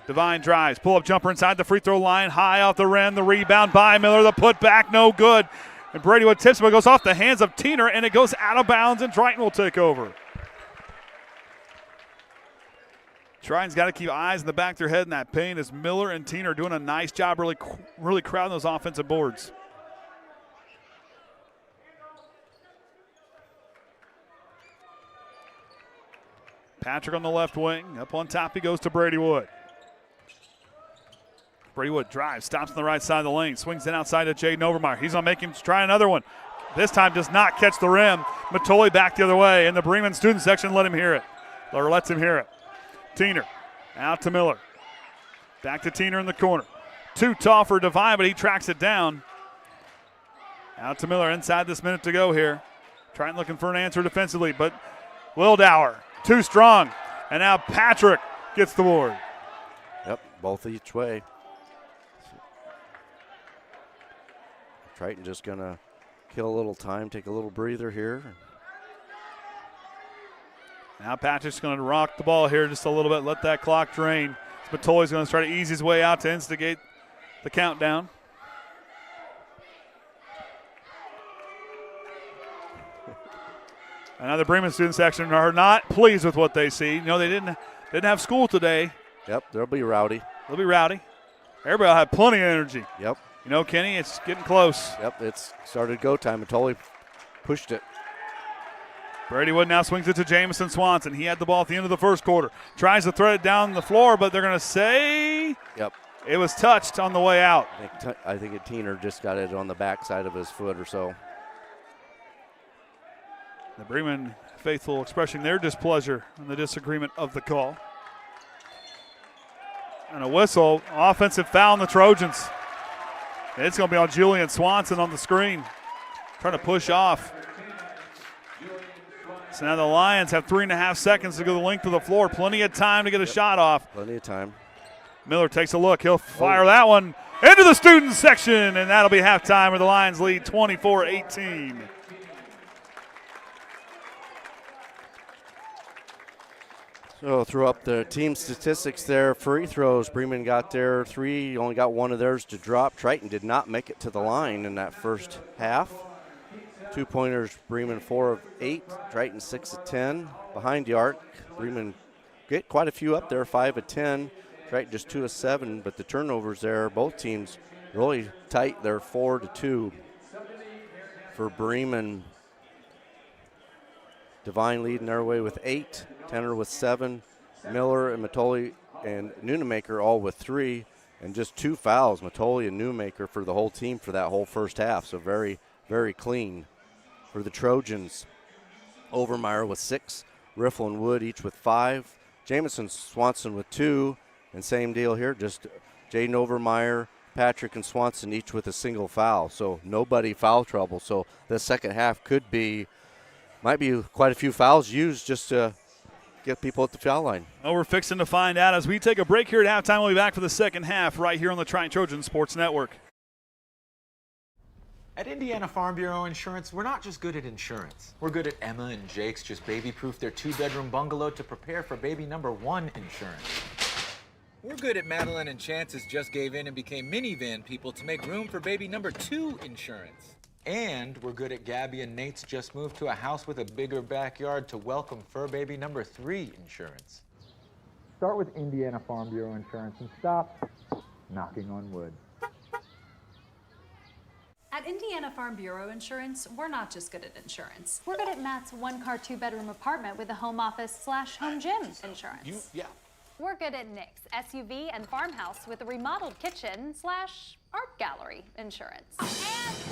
Devine drives, pull-up jumper inside the free throw line, high off the rim, the rebound by Miller, the putback, no good. And Brady Wood tips, but it goes off the hands of Teener, and it goes out of bounds, and Triton will take over. Triton's got to keep eyes in the back of their head in that paint as Miller and Teener are doing a nice job really crowding those offensive boards. Patrick on the left wing, up on top he goes to Brady Wood. Brady Wood drives, stops on the right side of the lane, swings it outside to Jaden Overmeyer. He's going to make him try another one. This time does not catch the rim. Matoli back the other way, and the Bremen student section lets him hear it. Teener out to Miller. Back to Teener in the corner. Too tall for Devine, but he tracks it down. Out to Miller inside this minute to go here. Trying looking for an answer defensively, but Wildauer too strong. And now Patrick gets the board. Yep, both each way. Triton just going to kill a little time, take a little breather here. Now Patrick's going to rock the ball here just a little bit, let that clock drain. Matoli's going to try to ease his way out to instigate the countdown. Another Bremen student section are not pleased with what they see. You know, they didn't have school today. Yep, they'll be rowdy. They'll be rowdy. Everybody will have plenty of energy. Yep. You know, Kenny, it's getting close. Yep, it's started go time. Matoli pushed it. Brady Wood now swings it to Jamison Swanson. He had the ball at the end of the first quarter. Tries to thread it down the floor, but they're going to say it was touched on the way out. I think a teener just got it on the backside of his foot or so. The Bremen faithful expressing their displeasure and the disagreement of the call. And a whistle, offensive foul on the Trojans. It's going to be on Julian Swanson on the screen, trying to push off. So now the Lions have 3.5 seconds to go the length of the floor. Plenty of time to get a shot off. Plenty of time. Miller takes a look. He'll fire that one into the student section, and that'll be halftime where the Lions lead 24-18. So throw up the team statistics there. Free throws, Bremen got their 3, only got one of theirs to drop. Triton did not make it to the line in that first half. 2-pointers, Bremen 4 of 8, Triton 6 of 10. Behind the arc, Bremen get quite a few up there, 5 of 10. Triton just 2 of 7, but the turnovers there, both teams really tight. They're 4-2 for Bremen. Devine leading their way with 8, Tenor with 7, Miller and Matoli and Nunemaker all with 3, and just 2 fouls, Matoli and Nunemaker for the whole team for that whole first half, so very, very clean. For the Trojans, Overmeyer with 6, Riffle and Wood each with 5, Jamison Swanson with 2, and same deal here, just Jaden Overmeyer, Patrick and Swanson each with a single foul, so nobody foul trouble. So the second half might be quite a few fouls used just to get people at the foul line. Well, we're fixing to find out as we take a break here at halftime. We'll be back for the second half right here on the Triton Trojan Sports Network. At Indiana Farm Bureau Insurance, we're not just good at insurance. We're good at Emma and Jake's just baby-proof their 2-bedroom bungalow to prepare for baby number 1 insurance. We're good at Madeline and Chance's just gave in and became minivan people to make room for baby number 2 insurance. And we're good at Gabby and Nate's just moved to a house with a bigger backyard to welcome fur baby number 3 insurance. Start with Indiana Farm Bureau Insurance and stop knocking on wood. At Indiana Farm Bureau Insurance, we're not just good at insurance. We're good at Matt's 1-car, 2-bedroom apartment with a home office/home gym insurance. We're good at Nick's SUV and farmhouse with a remodeled kitchen/art gallery insurance. And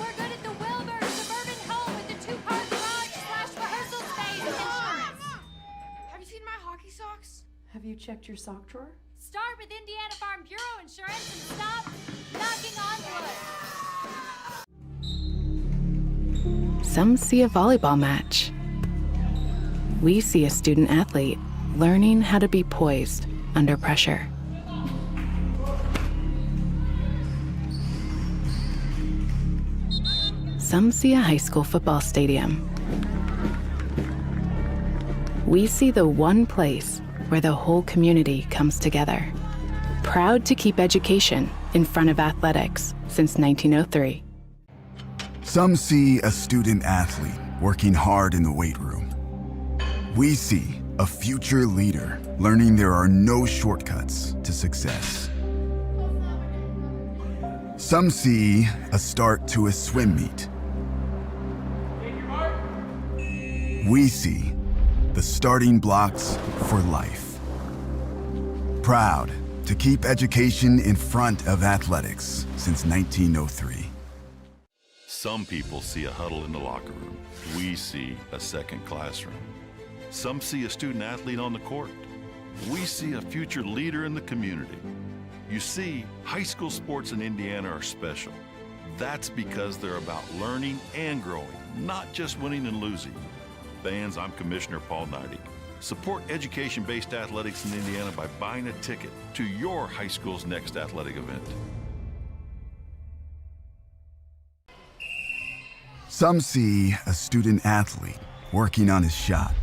we're good at the Wilbur suburban home with the 2-car garage/rehearsal space insurance. Have you seen my hockey socks? Have you checked your sock drawer? Start with Indiana Farm Bureau Insurance and stop knocking on wood. Some see a volleyball match. We see a student athlete learning how to be poised under pressure. Some see a high school football stadium. We see the one place where the whole community comes together. Proud to keep education in front of athletics since 1903. Some see a student athlete working hard in the weight room. We see a future leader learning there are no shortcuts to success. Some see a start to a swim meet. We see the starting blocks for life. Proud to keep education in front of athletics since 1903. Some people see a huddle in the locker room. We see a second classroom. Some see a student athlete on the court. We see a future leader in the community. You see, high school sports in Indiana are special. That's because they're about learning and growing, not just winning and losing. Fans, I'm Commissioner Paul Neidig. Support education-based athletics in Indiana by buying a ticket to your high school's next athletic event. Some see a student athlete working on his shot.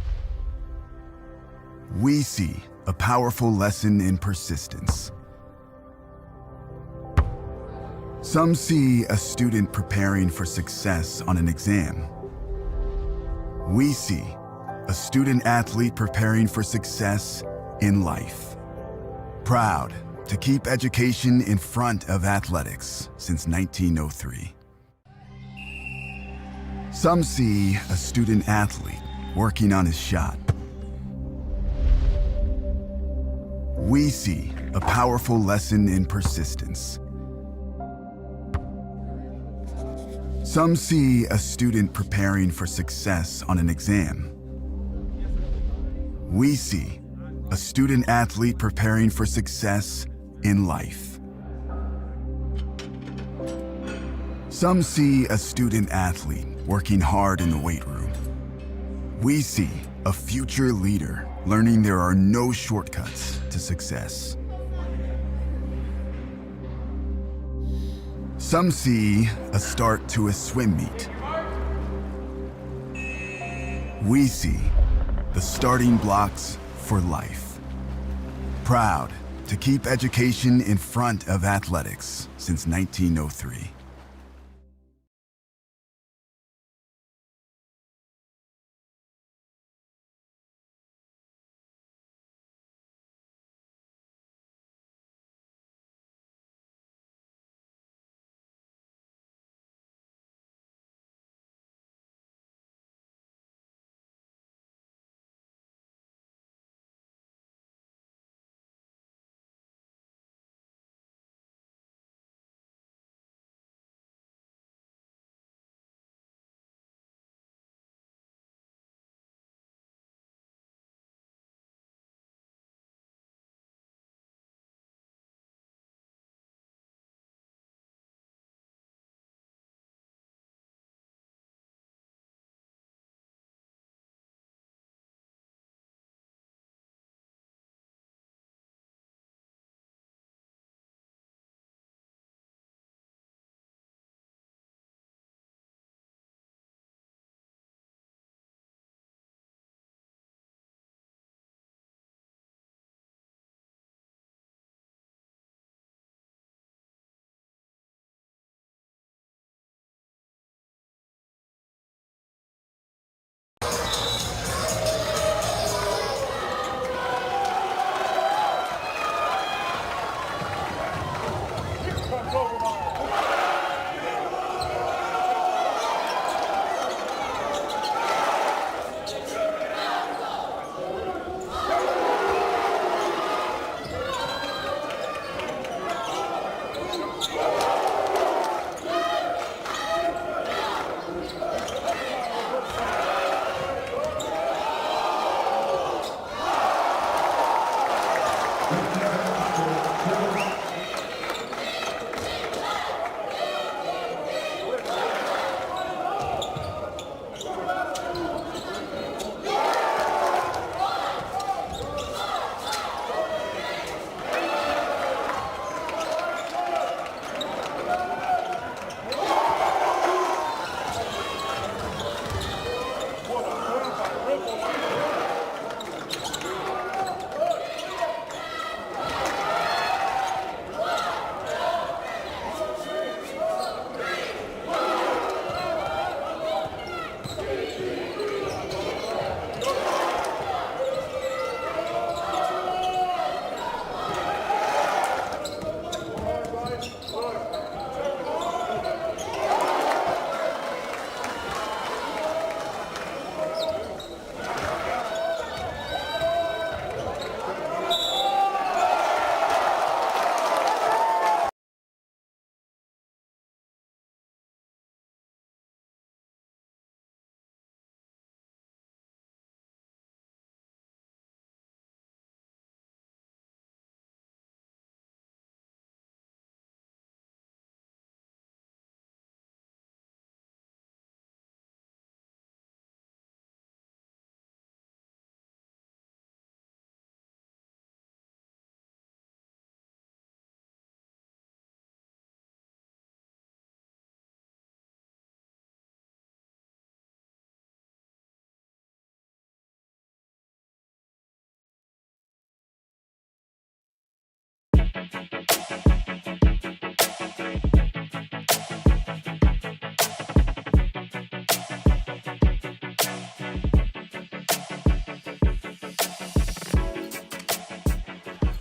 We see a powerful lesson in persistence. Some see a student preparing for success on an exam. We see a student athlete preparing for success in life. Proud to keep education in front of athletics since 1903. Some see a student athlete working on his shot. We see a powerful lesson in persistence. Some see a student preparing for success on an exam. We see a student athlete preparing for success in life. Some see a student athlete working hard in the weight room. We see a future leader learning there are no shortcuts to success. Some see a start to a swim meet. We see the starting blocks for life. Proud to keep education in front of athletics since 1903.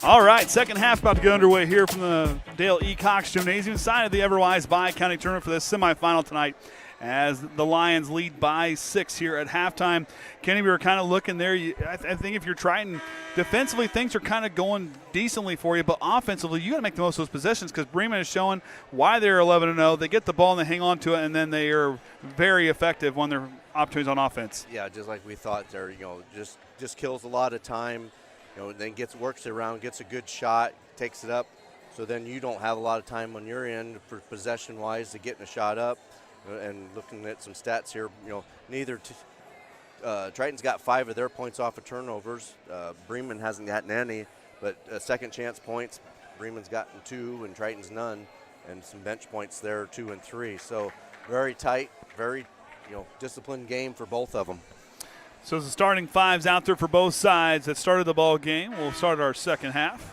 All right, second half about to get underway here from the Dale E. Cox Gymnasium side of the Everwise Bi-County Tournament for this semifinal tonight as the Lions lead by 6 here at halftime. Kenny, we were kind of looking there. I think if you're Triton, defensively things are kind of going decently for you, but offensively you got to make the most of those possessions because Bremen is showing why they're 11-0. They get the ball and they hang on to it, and then they are very effective when they're opportunities on offense. Yeah, just like we thought there, just kills a lot of time, then works it around, gets a good shot, takes it up. So then you don't have a lot of time on your end for possession-wise to getting a shot up. And looking at some stats here, Triton's got 5 of their points off of turnovers. Bremen hasn't gotten any, but second chance points, Bremen's gotten 2 and Triton's none, and some bench points there, 2 and 3. So very tight, very disciplined game for both of them. So the starting 5's out there for both sides that started the ball game. We'll start our second half.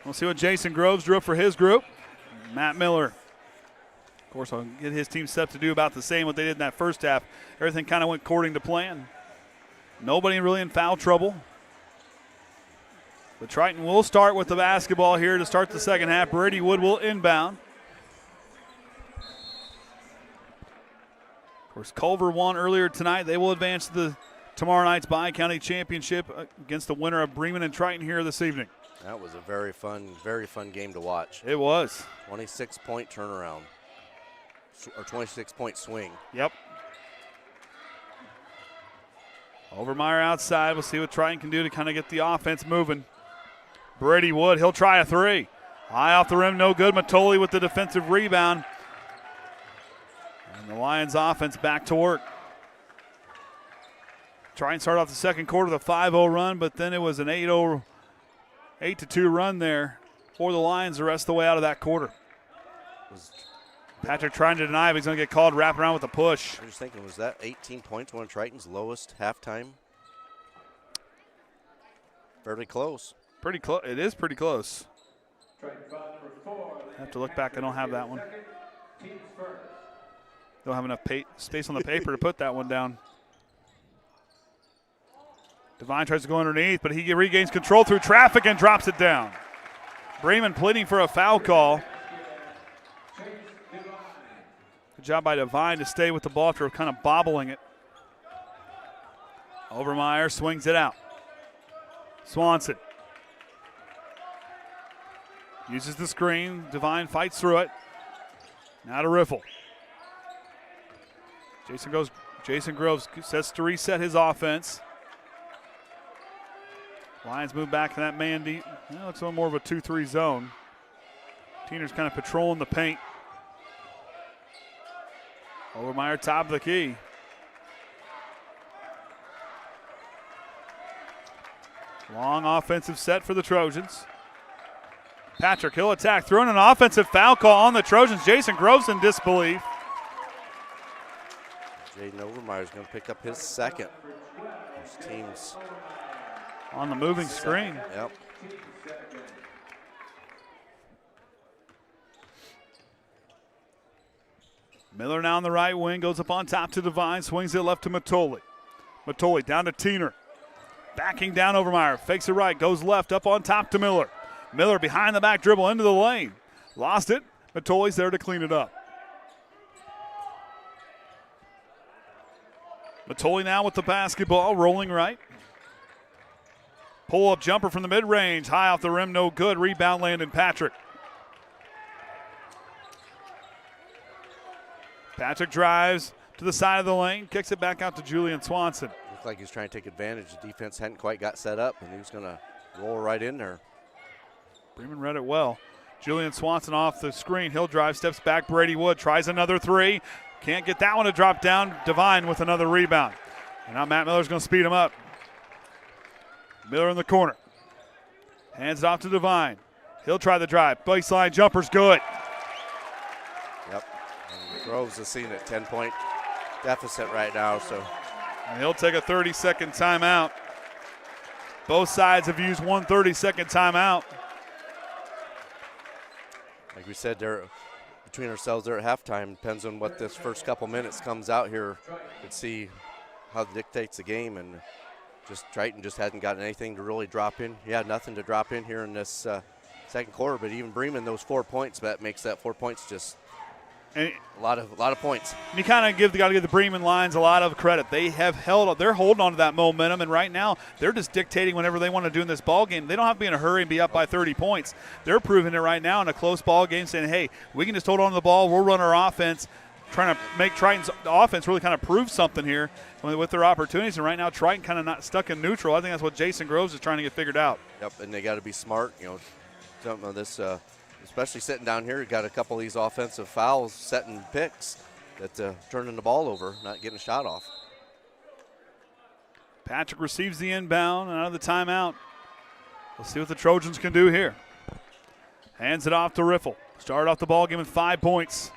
We'll see what Jason Groves drew up for his group. Matt Miller. Of course, I'll get his team set to do about the same what they did in that first half. Everything kind of went according to plan. Nobody really in foul trouble. But Triton will start with the basketball here to start the second half. Brady Wood will inbound. Of course, Culver won earlier tonight. They will advance to the tomorrow night's Bi-County Championship against the winner of Bremen and Triton here this evening. That was a very fun game to watch. It was. 26-point turnaround, or 26-point swing. Yep. Overmeyer outside. We'll see what Triton can do to kind of get the offense moving. Brady Wood, he'll try a 3. High off the rim, no good. Matoli with the defensive rebound. And the Lions offense back to work. Triton started off the second quarter with a 5-0 run, but then it was an 8-2 run there for the Lions the rest of the way out of that quarter. Patrick trying to deny, but he's going to get called wrapping around with a push. I was thinking, was that 18 points, one of Triton's lowest halftime? Fairly close. Pretty close. It is pretty close. Have to look back. I don't have that one. Don't have enough space on the paper to put that one down. Devine tries to go underneath, but he regains control through traffic and drops it down. Bremen pleading for a foul call. Good job by Devine to stay with the ball after kind of bobbling it. Overmeyer swings it out. Swanson uses the screen. Devine fights through it. Now to Riffle. Jason Groves sets to reset his offense. Lions move back to that man deep. Well, it's a little more of a 2-3 zone. Teener's kind of patrolling the paint. Overmeyer top of the key. Long offensive set for the Trojans. Patrick, he'll attack, throwing an offensive foul call on the Trojans. Jason Groves in disbelief. Jaden Overmeyer's going to pick up his second. His team's on the moving screen. Yep. Miller now on the right wing, goes up on top to Devine, swings it left to Matoli. Matoli down to Teener. Backing down Overmeyer, fakes it right, goes left, up on top to Miller. Miller behind the back dribble into the lane. Lost it. Matoli's there to clean it up. Matoli now with the basketball, rolling right. Pull-up jumper from the mid-range, high off the rim, no good. Rebound Landon Patrick. Patrick drives to the side of the lane, kicks it back out to Julian Swanson. Looked like he was trying to take advantage. The defense hadn't quite got set up, and he was going to roll right in there. Bremen read it well. Julian Swanson off the screen. He'll drive, steps back. Brady Wood tries another 3. Can't get that one to drop down. Devine with another rebound. And now Matt Miller's going to speed him up. Miller in the corner. Hands it off to Devine. He'll try the drive. Baseline jumper's good. Yep. And Groves is seeing a 10-point deficit right now. So and he'll take a 30-second timeout. Both sides have used one 30-second timeout. Like we said there, between ourselves there at halftime, depends on what this first couple minutes comes out here. Could see how it dictates the game, and Triton just hadn't gotten anything to really drop in. He had nothing to drop in here in this second quarter, but even Bremen, those 4 points, that makes that 4 points just And a lot of points. You kind of got to give the Bremen Lions a lot of credit. They have they're holding on to that momentum, and right now they're just dictating whatever they want to do in this ball game. They don't have to be in a hurry and be up by 30 points. They're proving it right now in a close ball game, saying, hey, we can just hold on to the ball. We'll run our offense, trying to make Triton's offense really kind of prove something here with their opportunities. And right now Triton kind of not stuck in neutral. I think that's what Jason Groves is trying to get figured out. Yep, and they got to be smart. Some of this especially sitting down here, got a couple of these offensive fouls, setting picks that turning the ball over, not getting a shot off. Patrick receives the inbound and out of the timeout. We'll see what the Trojans can do here. Hands it off to Riffle. Started off the ball game with 5 points.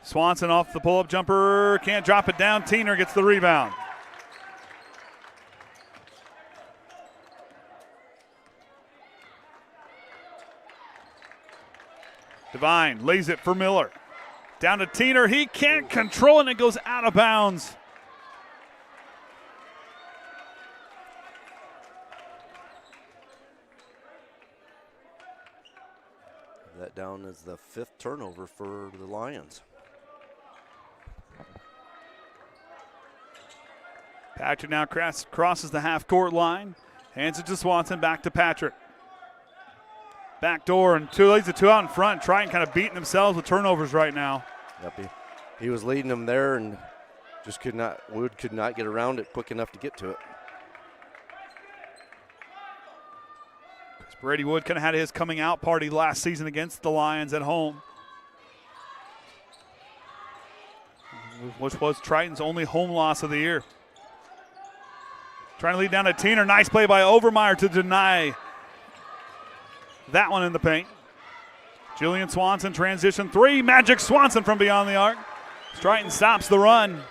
Swanson off the pull-up jumper, can't drop it down. Teener gets the rebound. Devine lays it for Miller. Down to Teener. He can't control it, and it goes out of bounds. That down is the 5th turnover for the Lions. Patrick now crosses the half-court line. Hands it to Swanson, back to Patrick. Back door, and leads the two out in front. Triton kind of beating themselves with turnovers right now. Yep, he was leading them there and just could not get around it quick enough to get to it. Brady Wood kind of had his coming out party last season against the Lions at home, which was Triton's only home loss of the year. Trying to lead down to Teener. Nice play by Overmeyer to deny that one in the paint. Julian Swanson transition 3. Magic Swanson from beyond the arc. Triton stops the run.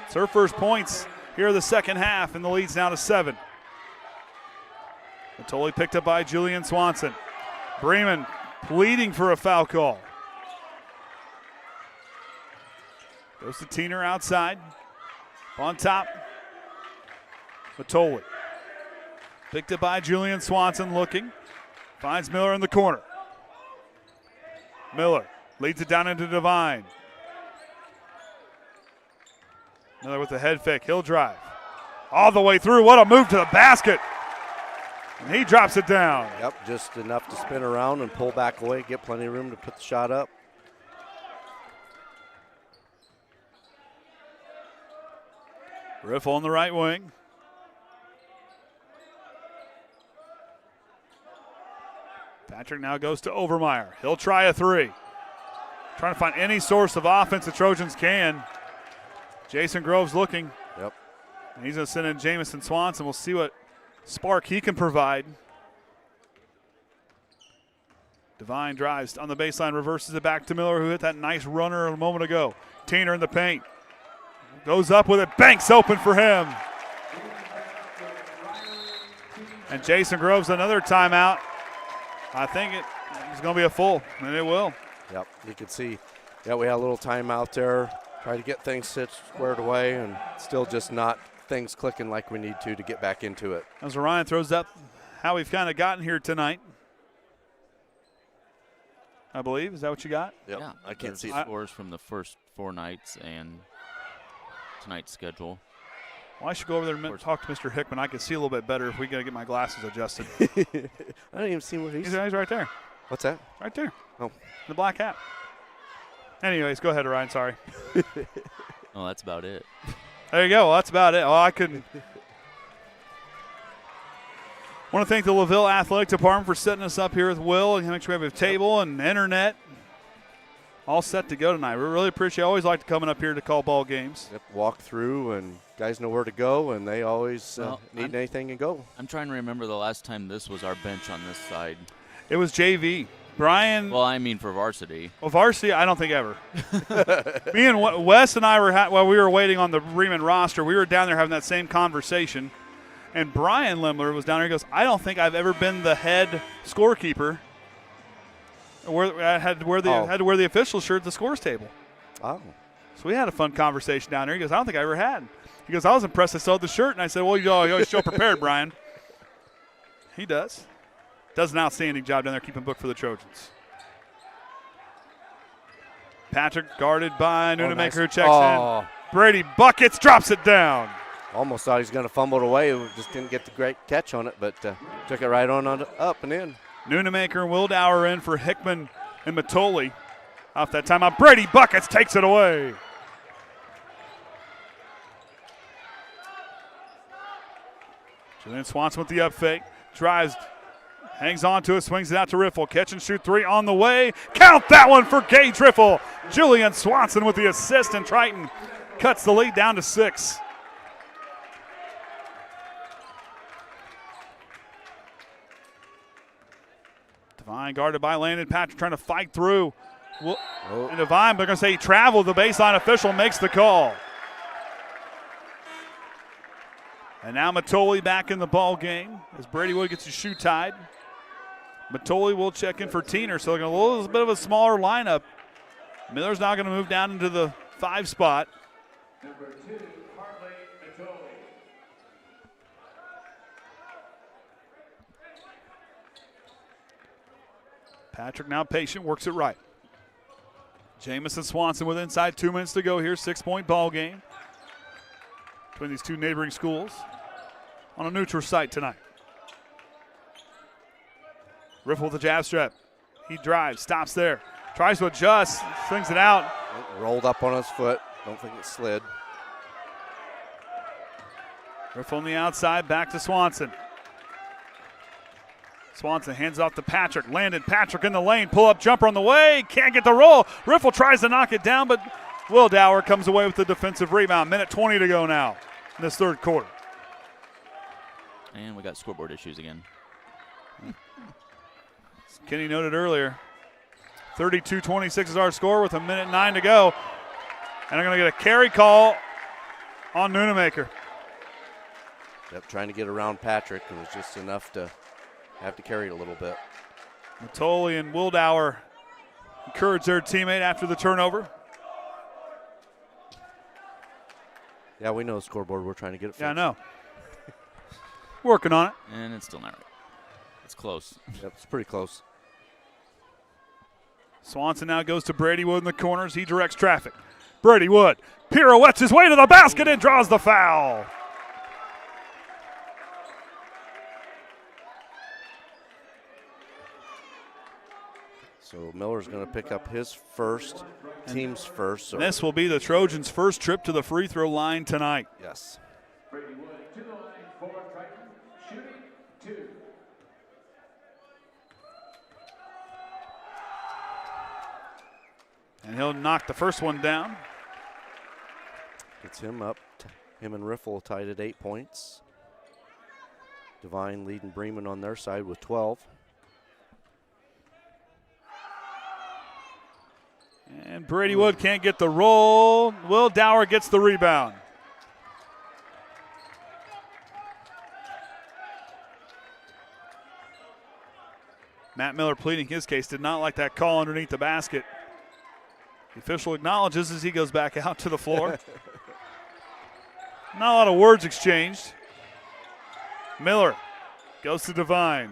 It's her first points here in the second half, and the lead's now to 7. Matoli picked up by Julian Swanson. Bremen pleading for a foul call. Goes to Teener outside. On top, Matoli. Picked up by Julian Swanson looking. Finds Miller in the corner. Miller leads it down into Devine. Miller with the head fake. He'll drive. All the way through. What a move to the basket. And he drops it down. Yep, just enough to spin around and pull back away, get plenty of room to put the shot up. Riff on the right wing. Patrick now goes to Overmeyer. He'll try a 3. Trying to find any source of offense the Trojans can. Jason Groves looking. Yep. And he's going to send in Jamison Swanson. We'll see what spark he can provide. Devine drives on the baseline, reverses it back to Miller, who hit that nice runner a moment ago. Teener in the paint. Goes up with it. Banks open for him. And Jason Groves another timeout. I think it's going to be a full, and it will. Yep, you can see, we had a little timeout there. Try to get things squared away, and still just not things clicking like we need to get back into it. As Ryan throws up how we've kind of gotten here tonight, I believe. Is that what you got? Yep. Yeah, I can't see scores from the first 4 nights and tonight's schedule. Well, I should go over there and talk to Mr. Hickman. I can see a little bit better if we got to get my glasses adjusted. I don't even see what he's right there. What's that? Right there. Oh. The black hat. Anyways, go ahead, Ryan. Sorry. Oh, that's about it. There you go. Well, that's about it. Oh, I couldn't. Want to thank the LaVille Athletic Department for setting us up here with Will and make sure we have a table and internet all set to go tonight. We really appreciate it. Always like coming up here to call ball games. Yep, walk through, and guys know where to go, and they always need anything and go. I'm trying to remember the last time this was our bench on this side. It was JV. Brian. Well, I mean for varsity. Well, varsity, I don't think ever. Me and Wes and I were, while we were waiting on the Bremen roster, we were down there having that same conversation. And Brian Limler was down there. He goes, I don't think I've ever been the head scorekeeper. I had to wear the official shirt at the scores table. Oh. So we had a fun conversation down there. He goes, I don't think I ever had. He goes, I was impressed I saw the shirt. And I said, well, you always show prepared, Brian. He does. Does an outstanding job down there keeping book for the Trojans. Patrick guarded by Nunemaker, nice. who checks in. Brady buckets, drops it down. Almost thought he was going to fumble it away. Just didn't get the great catch on it, but took it right on up and in. Nunemaker and Wildauer in for Hickman and Matoli. Off that timeout, Brady buckets, takes it away. Julian Swanson with the up fake, drives, hangs on to it, swings it out to Riffle. Catch and shoot three on the way. Count that one for Gage Riffle. Julian Swanson with the assist, and Triton cuts the lead down to 6. Devine guarded by Landon Patrick, trying to fight through. And Devine, they're going to say he traveled. The baseline official makes the call. And now Matoli back in the ball game as Brady Wood gets his shoe tied. Matoli will check in for Teener, so a little bit of a smaller lineup. Miller's now going to move down into the 5 spot. Number 2, Hartley Matoli. Patrick now patient, works it right. Jamison Swanson with inside 2 minutes to go here. 6-point ball game between these two neighboring schools on a neutral site tonight. Riffle with the jab strap. He drives, stops there, tries to adjust, swings it out. Rolled up on his foot. Don't think it slid. Riffle on the outside, back to Swanson. Swanson hands off to Patrick. Landon Patrick in the lane. Pull-up jumper on the way. Can't get the roll. Riffle tries to knock it down, but Wildauer comes away with the defensive rebound. Minute 20 to go now in this third quarter. And we got scoreboard issues again. As Kenny noted earlier, 32-26 is our score with 1:09 to go. And I'm going to get a carry call on Nunemaker. Yep, trying to get around Patrick. It was just enough to have to carry it a little bit. Matoli and Wildauer encourage their teammate after the turnover. Yeah, we know the scoreboard. We're trying to get it fixed. Yeah, I know. Working on it. And it's still not right. It's close. Yep, it's pretty close. Swanson now goes to Brady Wood in the corners. He directs traffic. Brady Wood pirouettes his way to the basket and draws the foul. So Miller's going to pick up his first, team's first. So This will be the Trojans' first trip to the free throw line tonight. Yes. Brady Wood to the line for Triton, shooting 2. And he'll knock the first one down. Gets him up. Him and Riffle tied at 8 points. Devine leading Bremen on their side with 12. And Brady Wood can't get the roll. Wildauer gets the rebound. Matt Miller pleading his case, did not like that call underneath the basket. The official acknowledges as he goes back out to the floor. Not a lot of words exchanged. Miller goes to Devine.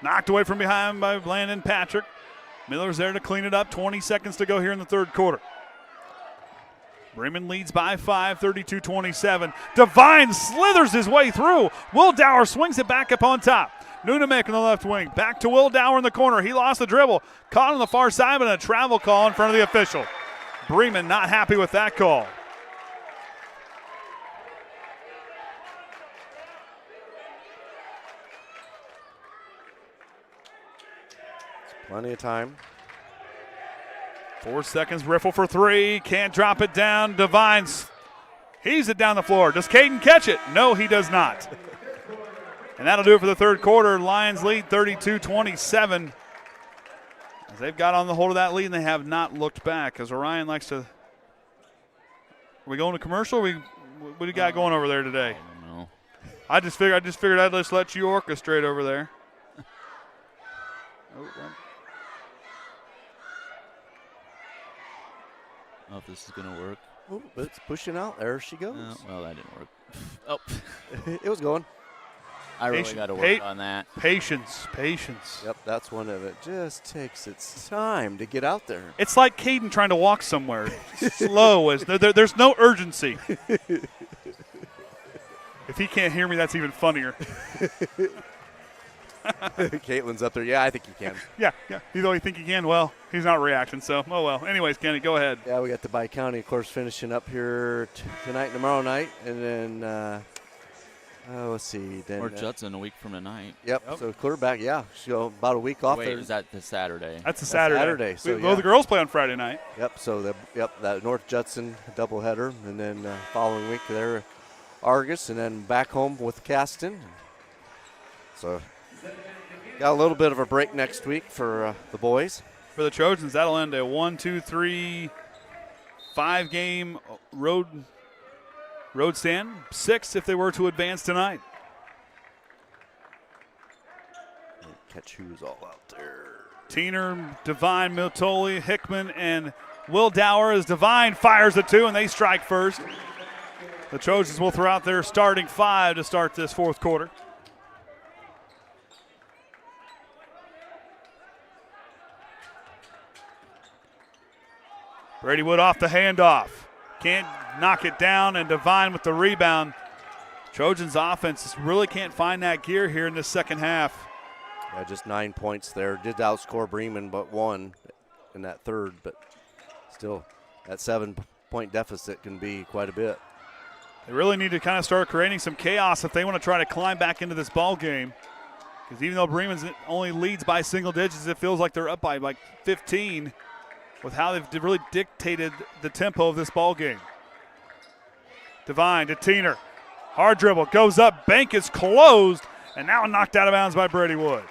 Knocked away from behind by Landon Patrick. Miller's there to clean it up. 20 seconds to go here in the third quarter. Bremen leads by 5, 32-27. Devine slithers his way through. Wildauer swings it back up on top. Nunemaker on the left wing. Back to Wildauer in the corner. He lost the dribble. Caught on the far side, but a travel call in front of the official. Bremen not happy with that call. Plenty of time. 4 seconds, Riffle for 3. Can't drop it down. Devine's heaves it down the floor. Does Caden catch it? No, he does not. And that'll do it for the third quarter. Lions lead 32-27. As they've got on the hold of that lead, and they have not looked back. As Orion likes to. Are we going to commercial? What do you got going over there today? I don't know. I just figured I'd just let you orchestrate over there. I don't know if this is going to work. Oh, it's pushing out. There she goes. Well, that didn't work. Oh. It was going. I really got to work on that. Patience. Yep, that's one of it. Just takes its time to get out there. It's like Caden trying to walk somewhere. Slow as there's no urgency. If he can't hear me, that's even funnier. Caitlin's up there. Yeah, I think he can. Yeah. You know, you think he can? Well, he's not reacting, so oh well. Anyways, Kenny, go ahead. Yeah, we got the Bi-County, of course, finishing up here tonight and tomorrow night. And then, let's see. Then, North Judson a week from tonight. Yep. So quarterback, yeah. So about a week off. Wait, there. is that the Saturday? That's a Saturday. So, the girls play on Friday night. Yep. So, that North Judson doubleheader. And then following week, they're Argus. And then back home with Caston. So, got a little bit of a break next week for the boys. For the Trojans, that'll end a 5-game road stand. 6 if they were to advance tonight. Catch who's all out there. Teener, Devine, Miltoli, Hickman, and Will Dower as Devine fires the 2, and they strike first. The Trojans will throw out their starting 5 to start this fourth quarter. Brady Wood off the handoff. Can't knock it down, and Devine with the rebound. Trojans offense really can't find that gear here in the second half. Yeah, just 9 points there. Did outscore Bremen, but 1 in that third. But still, that 7-point deficit can be quite a bit. They really need to kind of start creating some chaos if they want to try to climb back into this ball game. Because even though Bremen only leads by single digits, it feels like they're up by like 15 with how they've really dictated the tempo of this ball game. Devine to Teener. Hard dribble, goes up, bank is closed, and now knocked out of bounds by Brady Wood.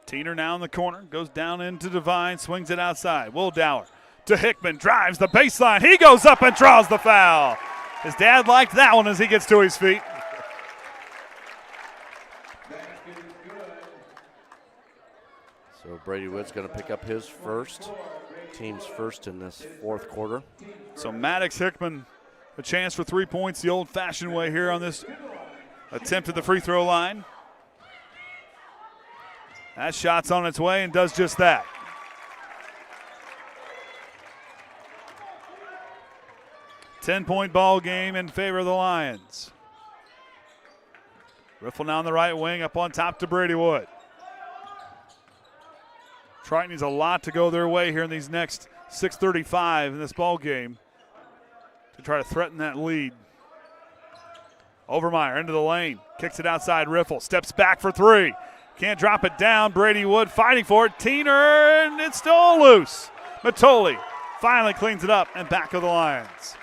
Teener now in the corner, goes down into Devine, swings it outside. Will Dower to Hickman, drives the baseline. He goes up and draws the foul. His dad liked that one as he gets to his feet. So Brady Wood's going to pick up his first, team's first in this fourth quarter. So Maddox Hickman, a chance for 3 points the old-fashioned way here on this attempt at the free throw line. That shot's on its way and does just that. Ten-point ball game in favor of the Lions. Riffle now on the right wing, up on top to Brady Wood. Triton needs a lot to go their way here in these next 6:35 in this ball game to try to threaten that lead. Overmeyer into the lane, kicks it outside. Riffle steps back for 3. Can't drop it down. Brady Wood fighting for it. Teener, and it's still loose. Matoli finally cleans it up, and back of the Lions.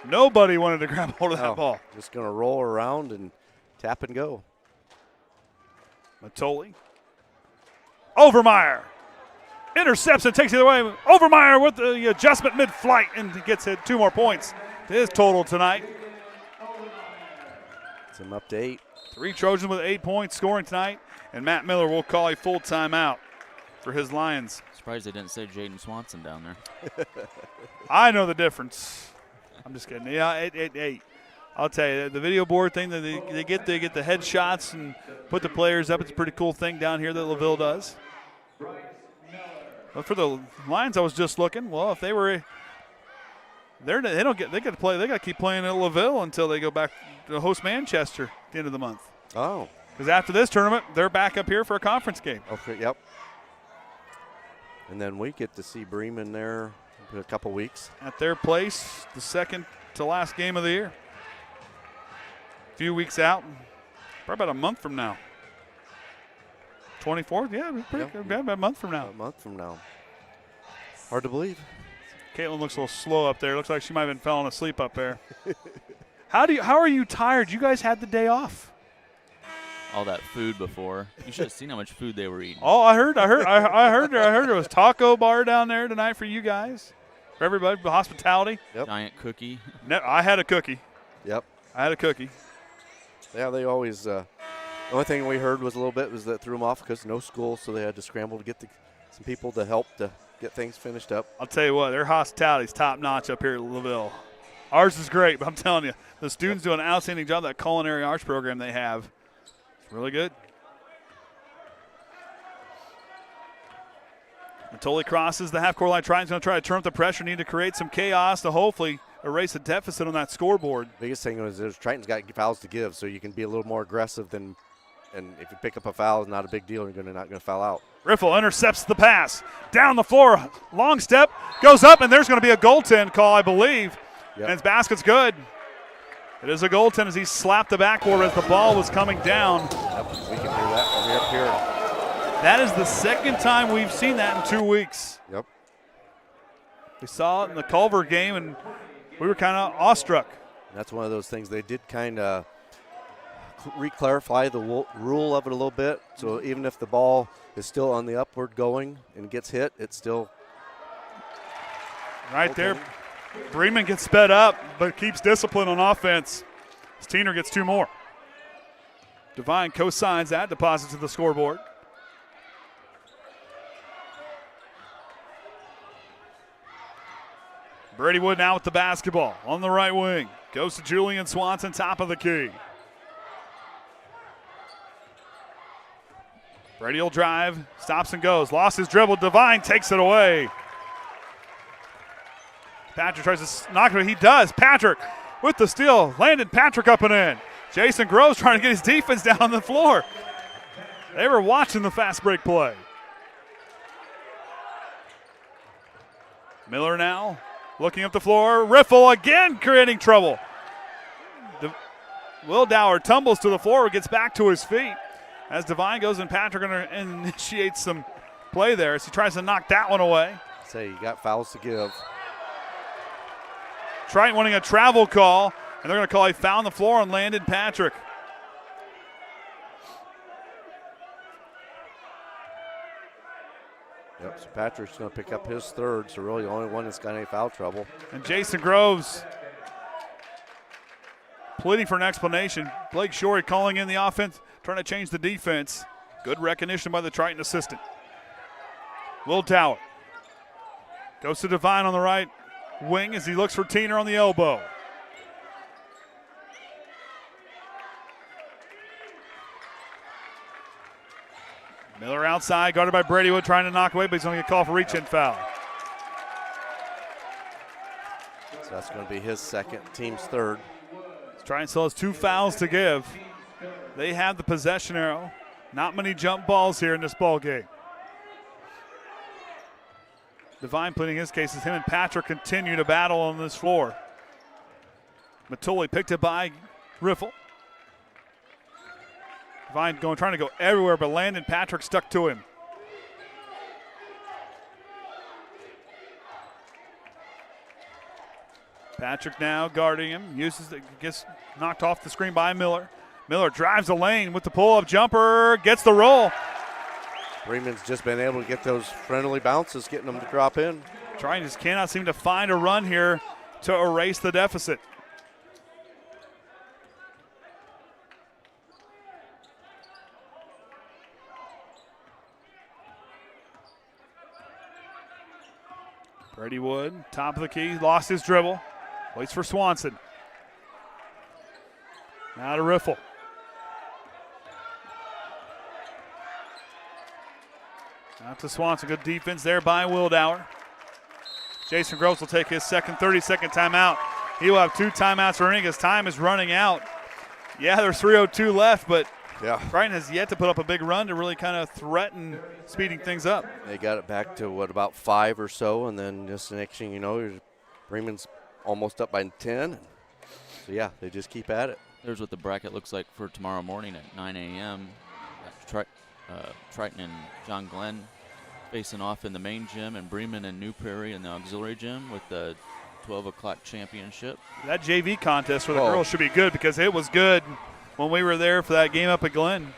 Nobody wanted to grab hold of that ball. Just going to roll around and tap and go. Matoli. Overmeyer intercepts and takes it away. Overmeyer with the adjustment mid-flight and gets it 2 more points to his total tonight. Some up to 8. 3 Trojans with 8 points scoring tonight, and Matt Miller will call a full timeout for his Lions. Surprised they didn't say Jaden Swanson down there. I know the difference. I'm just kidding. Yeah, I'll tell you, the video board thing that they get the headshots and put the players up. It's a pretty cool thing down here that LaVille does. But for the Lions, I was just looking. Well, if they were, they got to keep playing at LaVille until they go back to host Manchester at the end of the month. Oh, because after this tournament, they're back up here for a conference game. Okay, yep. And then we get to see Bremen there in a couple weeks at their place, the second to last game of the year. A few weeks out, probably about a month from now. 24th, about a month from now. A month from now. Hard to believe. Caitlin looks a little slow up there. Looks like she might have been falling asleep up there. How are you tired? You guys had the day off. All that food before. You should have seen how much food they were eating. Oh, I heard there was taco bar down there tonight for you guys. For everybody, the hospitality. Yep. Giant cookie. No, I had a cookie. Yep. I had a cookie. Yeah, they always. The only thing we heard was a little bit was that threw them off because no school, so they had to scramble to get some people to help to get things finished up. I'll tell you what, their hospitality's top notch up here at LaVille. Ours is great, but I'm telling you, the students do an outstanding job. That culinary arts program they have, it's really good. Matoli crosses the half-court line. Triton's going to try to turn up the pressure, need to create some chaos to hopefully erase a deficit on that scoreboard. Biggest thing is Triton's got fouls to give, so you can be a little more aggressive than, and if you pick up a foul, it's not a big deal. You're not going to foul out. Riffle intercepts the pass. Down the floor, long step, goes up, and there's going to be a goaltend call, I believe. Yep. And his basket's good. It is a goaltend as he slapped the backboard as the ball was coming down. Yep, we can do that when we're up here. That is the second time we've seen that in 2 weeks. Yep. We saw it in the Culver game, and we were kind of awestruck. That's one of those things they did kind of re-clarify the rule of it a little bit. So even if the ball is still on the upward going and gets hit, it's still right there. Bremen gets sped up, but keeps discipline on offense. Steiner gets 2 more. Devine co-signs that, deposits to the scoreboard. Brady Wood now with the basketball on the right wing. Goes to Julian Swanson, top of the key. Brady will drive, stops and goes. Lost his dribble. Devine takes it away. Patrick tries to knock it. He does. Patrick with the steal. Landed Patrick up and in. Jason Groves trying to get his defense down on the floor. They were watching the fast break play. Miller now looking up the floor. Riffle again creating trouble. Wildauer tumbles to the floor, gets back to his feet. As Devine goes and Patrick initiates some play there as he tries to knock that one away. Say you got fouls to give. Triton wanting a travel call, and they're going to call a foul on the floor on Landon Patrick. Yep, so Patrick's going to pick up his third, so really the only one that's got any foul trouble. And Jason Groves pleading for an explanation. Blake Shorey calling in the offense, trying to change the defense. Good recognition by the Triton assistant. Will Tower goes to Devine on the right wing as he looks for Teener on the elbow. Miller outside, guarded by Brady Wood, trying to knock away, but he's going to get called for reach-in foul. So that's going to be his second, team's third. Triton still has 2 fouls to give. They have the possession arrow. Not many jump balls here in this ball game. Devine pleading his case as him and Patrick continue to battle on this floor. Matuli picked it by Riffle. Devine trying to go everywhere, but Landon Patrick stuck to him. Patrick now guarding him, gets knocked off the screen by Miller. Miller drives the lane with the pull-up jumper, gets the roll. Bremen's just been able to get those friendly bounces, getting them to drop in. Triton just cannot seem to find a run here to erase the deficit. Brady Wood, top of the key, lost his dribble. Waits for Swanson. Now to Riffle. Out to Swanson. Good defense there by Wildauer. Jason Groves will take his second 30-second timeout. He will have 2 timeouts remaining. His time is running out. Yeah, there's 3:02 left, but Triton has yet to put up a big run to really kind of threaten speeding things up. They got it back to, about 5 or so, and then just the next thing you know, Bremen's almost up by 10. So, yeah, they just keep at it. There's what the bracket looks like for tomorrow morning at 9 a.m. Triton and John Glenn facing off in the main gym, and Bremen and New Prairie in the auxiliary gym with the 12 o'clock championship. That JV contest for the girls should be good because it was good when we were there for that game up at Glenn.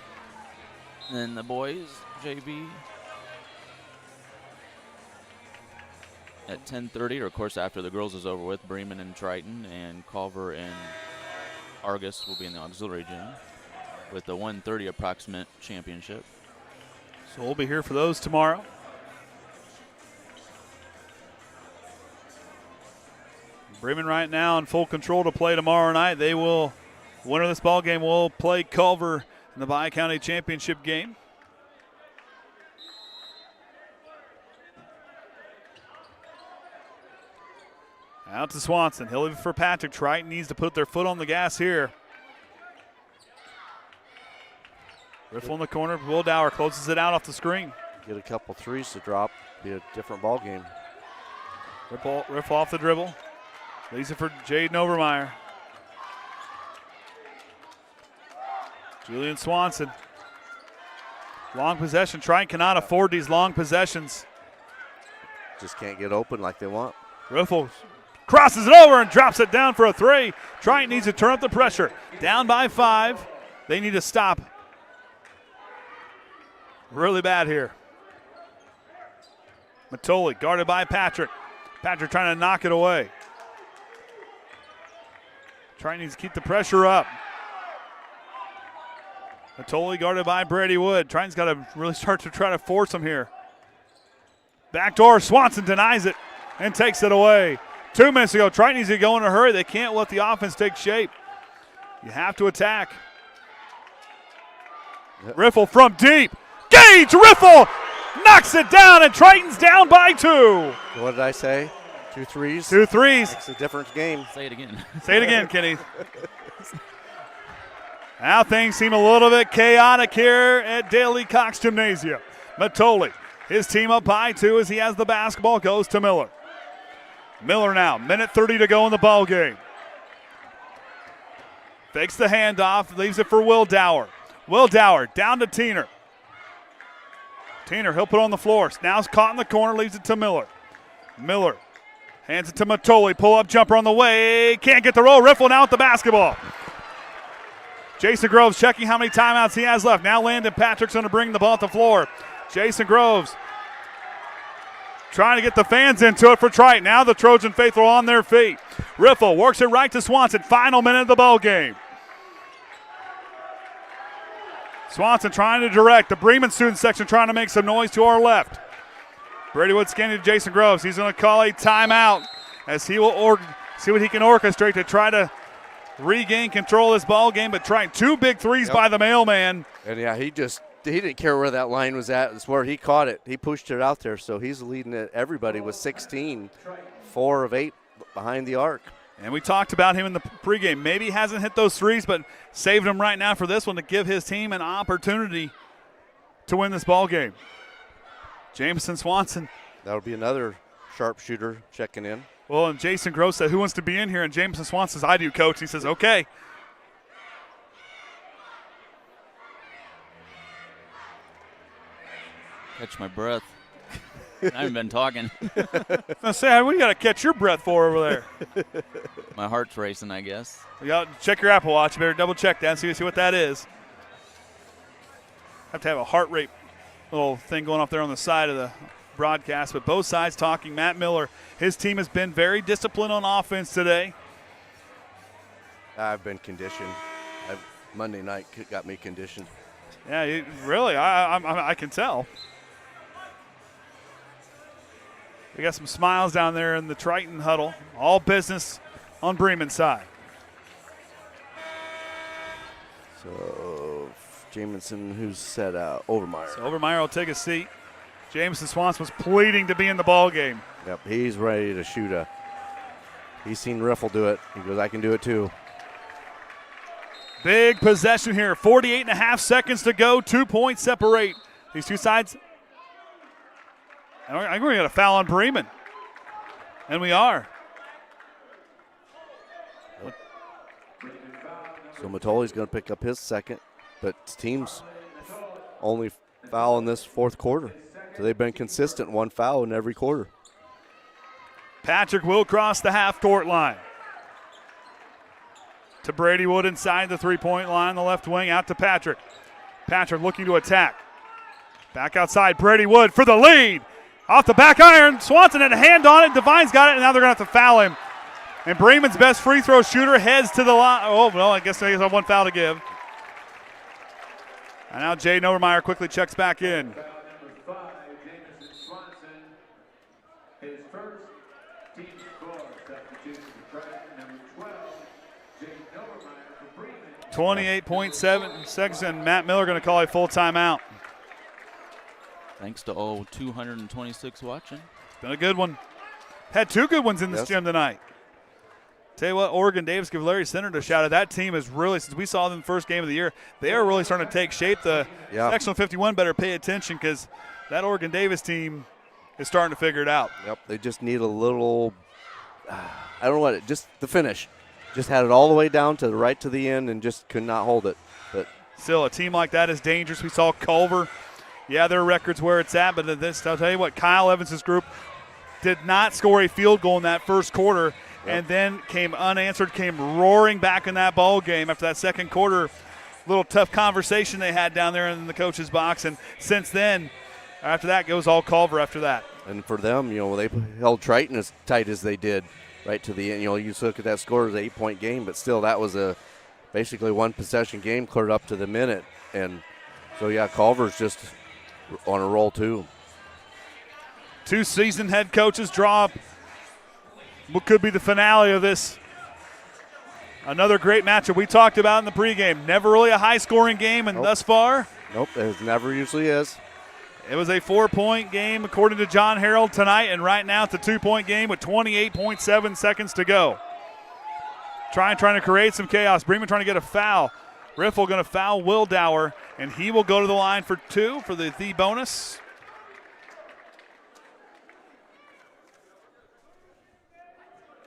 And then the boys, JV, at 10:30, or of course after the girls is over with, Bremen and Triton and Culver and Argus will be in the auxiliary gym with the 1:30 approximate championship. So we'll be here for those tomorrow. Bremen right now in full control to play tomorrow night. They will, winner of this ball game will play Culver in the Bi-County Championship game. Out to Swanson. He'll leave it for Patrick. Triton needs to put their foot on the gas here. Riffle in the corner. Will Dower closes it out off the screen. Get a couple threes to drop. Be a different ball game. Riffle off the dribble. Leaves it for Jaden Overmeyer. Julian Swanson. Long possession. Triton cannot afford these long possessions. Just can't get open like they want. Riffle crosses it over and drops it down for a three. Triton needs to turn up the pressure. Down by 5. They need to stop. Really bad here. Matoli guarded by Patrick. Patrick trying to knock it away. Triton needs to keep the pressure up. Matoli guarded by Brady Wood. Triton's got to really start to try to force him here. Backdoor, Swanson denies it and takes it away. 2 minutes ago, Triton needs to go in a hurry. They can't let the offense take shape. You have to attack. Riffle from deep. Gage Riffle knocks it down, and Triton's down by 2. What did I say? 2 threes? 2 threes. It's a different game. Say it again. Say it again, Kenny. Now things seem a little bit chaotic here at Daly Cox Gymnasium. Matoli, his team up by 2 as he has the basketball, goes to Miller. Miller now, minute 30 to go in the ball game. Fakes the handoff, leaves it for Will Dower. Will Dower down to Teener. Teener, he'll put it on the floor. Now's caught in the corner, leaves it to Miller. Miller hands it to Matoli. Pull-up jumper on the way. Can't get the roll. Riffle now with the basketball. Jason Groves checking how many timeouts he has left. Now Landon Patrick's going to bring the ball to the floor. Jason Groves trying to get the fans into it for Triton. Now the Trojan faithful on their feet. Riffle works it right to Swanson. Final minute of the ball game. Swanson trying to direct. The Bremen student section trying to make some noise to our left. Brady Wood scanning to Jason Groves. He's going to call a timeout as he will see what he can orchestrate to try to regain control of this ball game, but trying 2 big threes by the mailman. And yeah, he didn't care where that line was at. It's where he caught it. He pushed it out there, so he's leading everybody with 16, 4 of 8 behind the arc. And we talked about him in the pregame. Maybe he hasn't hit those threes, but saved them right now for this one to give his team an opportunity to win this ball game. Jameson Swanson. That'll be another sharpshooter checking in. Well, and Jason Gross said, who wants to be in here? And Jameson Swanson says, I do, coach. He says, okay. Catch my breath. I haven't been talking. I say, what do you got to catch your breath for over there? My heart's racing, I guess. You got to check your Apple Watch. You better double check that and see what that is. Have to have a heart rate little thing going up there on the side of the broadcast, but both sides talking. Matt Miller, his team has been very disciplined on offense today. I've been conditioned. Monday night got me conditioned. Yeah, really, I can tell. We got some smiles down there in the Triton huddle. All business on Bremen's side. So, Jamison, who's set out? Overmeyer. So Overmeyer will take a seat. Jameson Swanson was pleading to be in the ball game. Yep, he's ready to shoot he's seen Riffle do it. He goes, I can do it too. Big possession here. 48.5 seconds to go. 2 points separate these two sides. I think we're going to foul on Bremen. And we are. So Matoli's going to pick up his second, but team's only foul in this fourth quarter. So they've been consistent, 1 foul in every quarter. Patrick will cross the half-court line. To Brady Wood inside the three-point line, the left wing, out to Patrick. Patrick looking to attack. Back outside, Brady Wood for the lead. Off the back iron, Swanson had a hand on it. Devine's got it, and now they're going to have to foul him. And Bremen's best free throw shooter heads to the line. Oh, well, I guess they have one foul to give. And now Jaden Overmeyer quickly checks back in. His first team score, substitution for Triton, number 12, Jaden Overmeyer for Bremen. 28.7 seconds, and Matt Miller going to call a full timeout. Thanks to all 226 watching. Been a good one. Had two good ones in this gym tonight. Tell you what, Oregon Davis, give Larry Senator a shout out. That team is really, since we saw them the first game of the year, they are really starting to take shape. The Sectional 51 better pay attention because that Oregon Davis team is starting to figure it out. Yep, they just need a little, I don't know what, just the finish. Just had it all the way down to the right to the end and just could not hold it. But still, a team like that is dangerous. We saw Culver. Yeah, their record's where it's at, but this, I'll tell you what, Kyle Evans' group did not score a field goal in that first quarter. And then came unanswered, came roaring back in that ball game after that second quarter. Little tough conversation they had down there in the coach's box. And since then, after that, goes all Culver after that. And for them, they held Triton as tight as they did right to the end. You just look at that score, it was an 8-point game, but still that was a basically one possession game cleared up to the minute. And so, yeah, Culver's just on a roll too. Two seasoned head coaches draw up what could be the finale of this. Another great matchup we talked about in the pregame. Never really a high-scoring game, and thus far. Nope, it never usually is. It was a 4-point game according to John Harold tonight, and right now it's a 2-point game with 28.7 seconds to go. Trying to create some chaos. Bremen trying to get a foul. Riffle going to foul Wildauer, and he will go to the line for two for the bonus.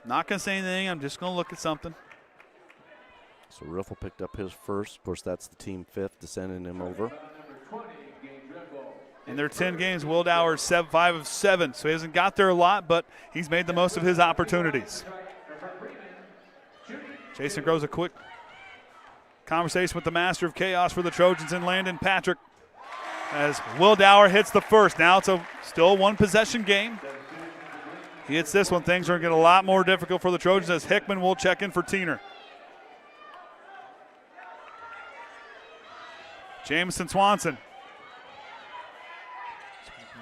Not going to say anything. I'm just going to look at something. So Riffle picked up his first. Of course, that's the team fifth to sending him over. In their 10 games, Wildauer is 5 of 7, so he hasn't got there a lot, but he's made the most of his opportunities. Jason Groves a quick conversation with the master of chaos for the Trojans in Landon Patrick as Wildauer hits the first. Now it's still a one-possession game. He hits this one. Things are going to get a lot more difficult for the Trojans as Hickman will check in for Tiener. Jamison Swanson.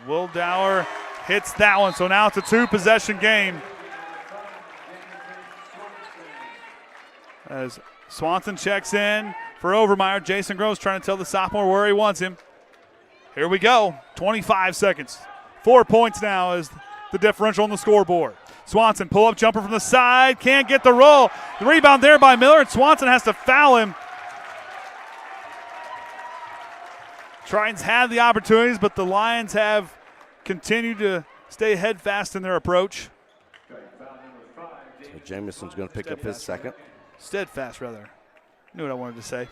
Wildauer hits that one, so now it's a two-possession game. As Swanson checks in for Overmeyer, Jason Groves trying to tell the sophomore where he wants him. Here we go, 25 seconds. 4 points now is the differential on the scoreboard. Swanson, pull-up jumper from the side, can't get the roll. The rebound there by Miller, and Swanson has to foul him. Tritons had the opportunities, but the Lions have continued to stay headfast in their approach. So Jamison's going to pick up his second. Steadfast, rather. Knew what I wanted to say.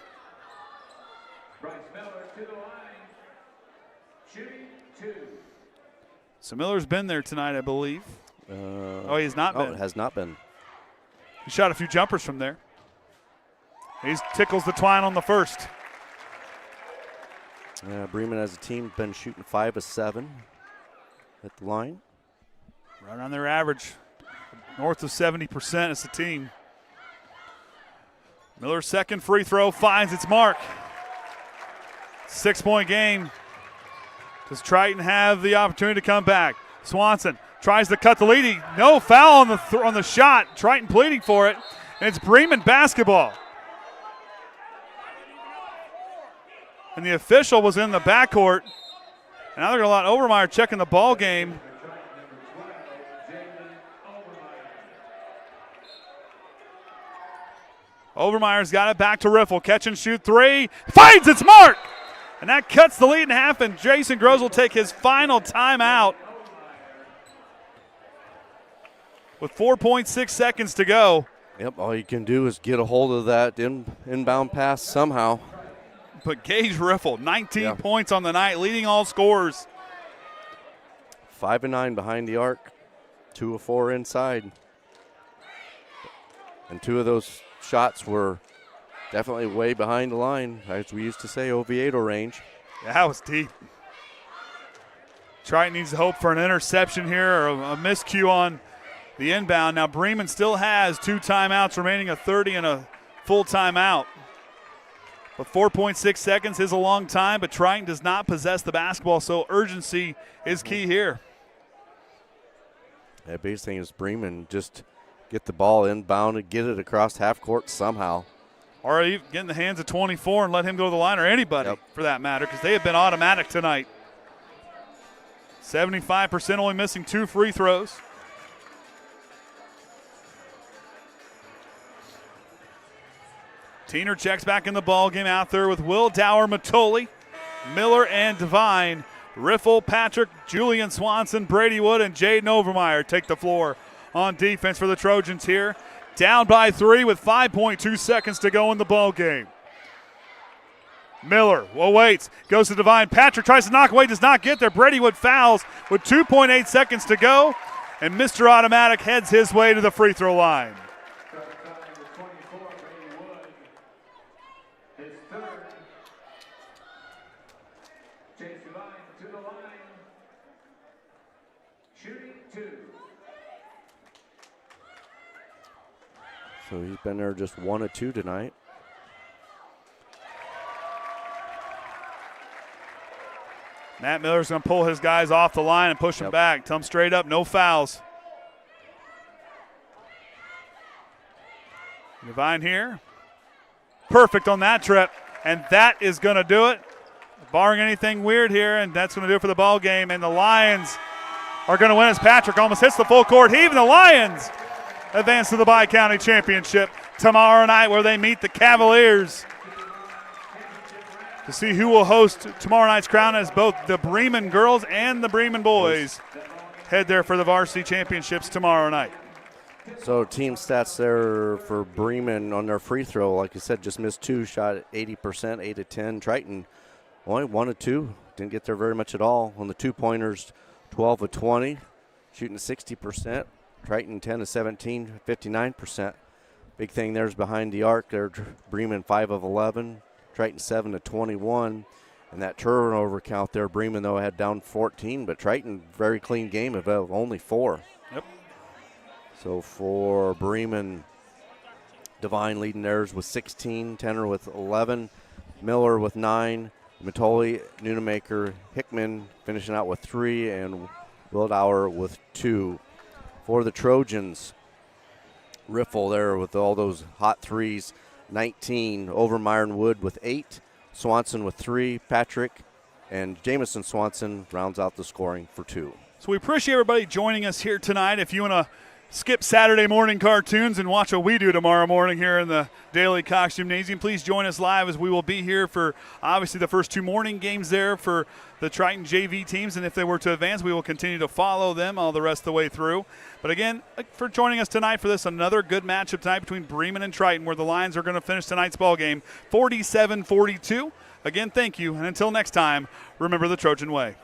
Bryce Miller to the line, shooting 2. So Miller's been there tonight, I believe. He has not been. Oh, it has not been. He shot a few jumpers from there. He tickles the twine on the first. Bremen as a team been shooting 5 of 7 at the line. Right on their average. North of 70% as a team. Miller's second free throw finds its mark. 6-point game. Does Triton have the opportunity to come back? Swanson tries to cut the lead. No foul on the shot. Triton pleading for it. And it's Bremen basketball. And the official was in the backcourt. And now they're going to let Overmeyer check in the ball game. Overmeyer's got it back to Riffle. Catch and shoot 3. Finds its mark! And that cuts the lead in half, and Jason Groves will take his final timeout. With 4.6 seconds to go. Yep, all you can do is get a hold of that inbound pass somehow. But Gage Riffle, 19 points on the night, leading all scorers. 5 of 9 behind the arc, 2 of 4 inside. And 2 of those shots were definitely way behind the line, as we used to say, Oviedo range. Yeah, that was deep. Triton needs to hope for an interception here or a miscue on the inbound. Now Bremen still has 2 timeouts remaining, a 30 and a full timeout. But 4.6 seconds is a long time, but Triton does not possess the basketball, so urgency is key here. The biggest thing is Bremen just get the ball inbound and get it across half court somehow. Or even get in the hands of 24 and let him go to the line, or anybody for that matter, because they have been automatic tonight. 75% only missing 2 free throws. Teener checks back in the ball game out there with Will, Dower, Matoli, Miller, and Devine. Riffle, Patrick, Julian Swanson, Brady Wood, and Jaden Overmeyer take the floor on defense for the Trojans here. Down by 3 with 5.2 seconds to go in the ball game. Miller waits, goes to Devine. Patrick tries to knock away, does not get there. Brady Wood fouls with 2.8 seconds to go, and Mr. Automatic heads his way to the free throw line. So he's been there just 1 of 2 tonight. Matt Miller's going to pull his guys off the line and push them back. Tell them straight up, no fouls. Devine here. Perfect on that trip. And that is going to do it. Barring anything weird here, and that's going to do it for the ball game. And the Lions are going to win as Patrick almost hits the full court heave. And the Lions advance to the Bi-County Championship tomorrow night, where they meet the Cavaliers to see who will host tomorrow night's crown, as both the Bremen girls and the Bremen boys head there for the Varsity Championships tomorrow night. So team stats there for Bremen on their free throw, like you said, just missed 2, shot at 80%, 8 of 10. Triton only 1 of 2, didn't get there very much at all. On the 2-pointers, 12 of 20, shooting 60%. Triton 10 of 17, 59%. Big thing there's behind the arc there. Bremen 5 of 11, Triton 7 of 21. And that turnover count there, Bremen though had down 14, but Triton very clean game of only 4. Yep. So for Bremen, Devine leading theirs with 16, Tenor with 11, Miller with 9, Matoli, Nunemaker, Hickman finishing out with 3, and Wildauer with 2. For the Trojans, Riffle there with all those hot threes, 19. Overmeyer and Wood with 8. Swanson with 3. Patrick and Jamison Swanson rounds out the scoring for 2. So we appreciate everybody joining us here tonight. If you want to skip Saturday morning cartoons and watch what we do tomorrow morning here in the Daily Cox Gymnasium, please join us live, as we will be here for obviously the first 2 morning games there for the Triton JV teams, and if they were to advance, we will continue to follow them all the rest of the way through. But again, for joining us tonight for this, another good matchup tonight between Bremen and Triton, where the Lions are going to finish tonight's ball game 47-42. Again, thank you, and until next time, remember the Trojan way.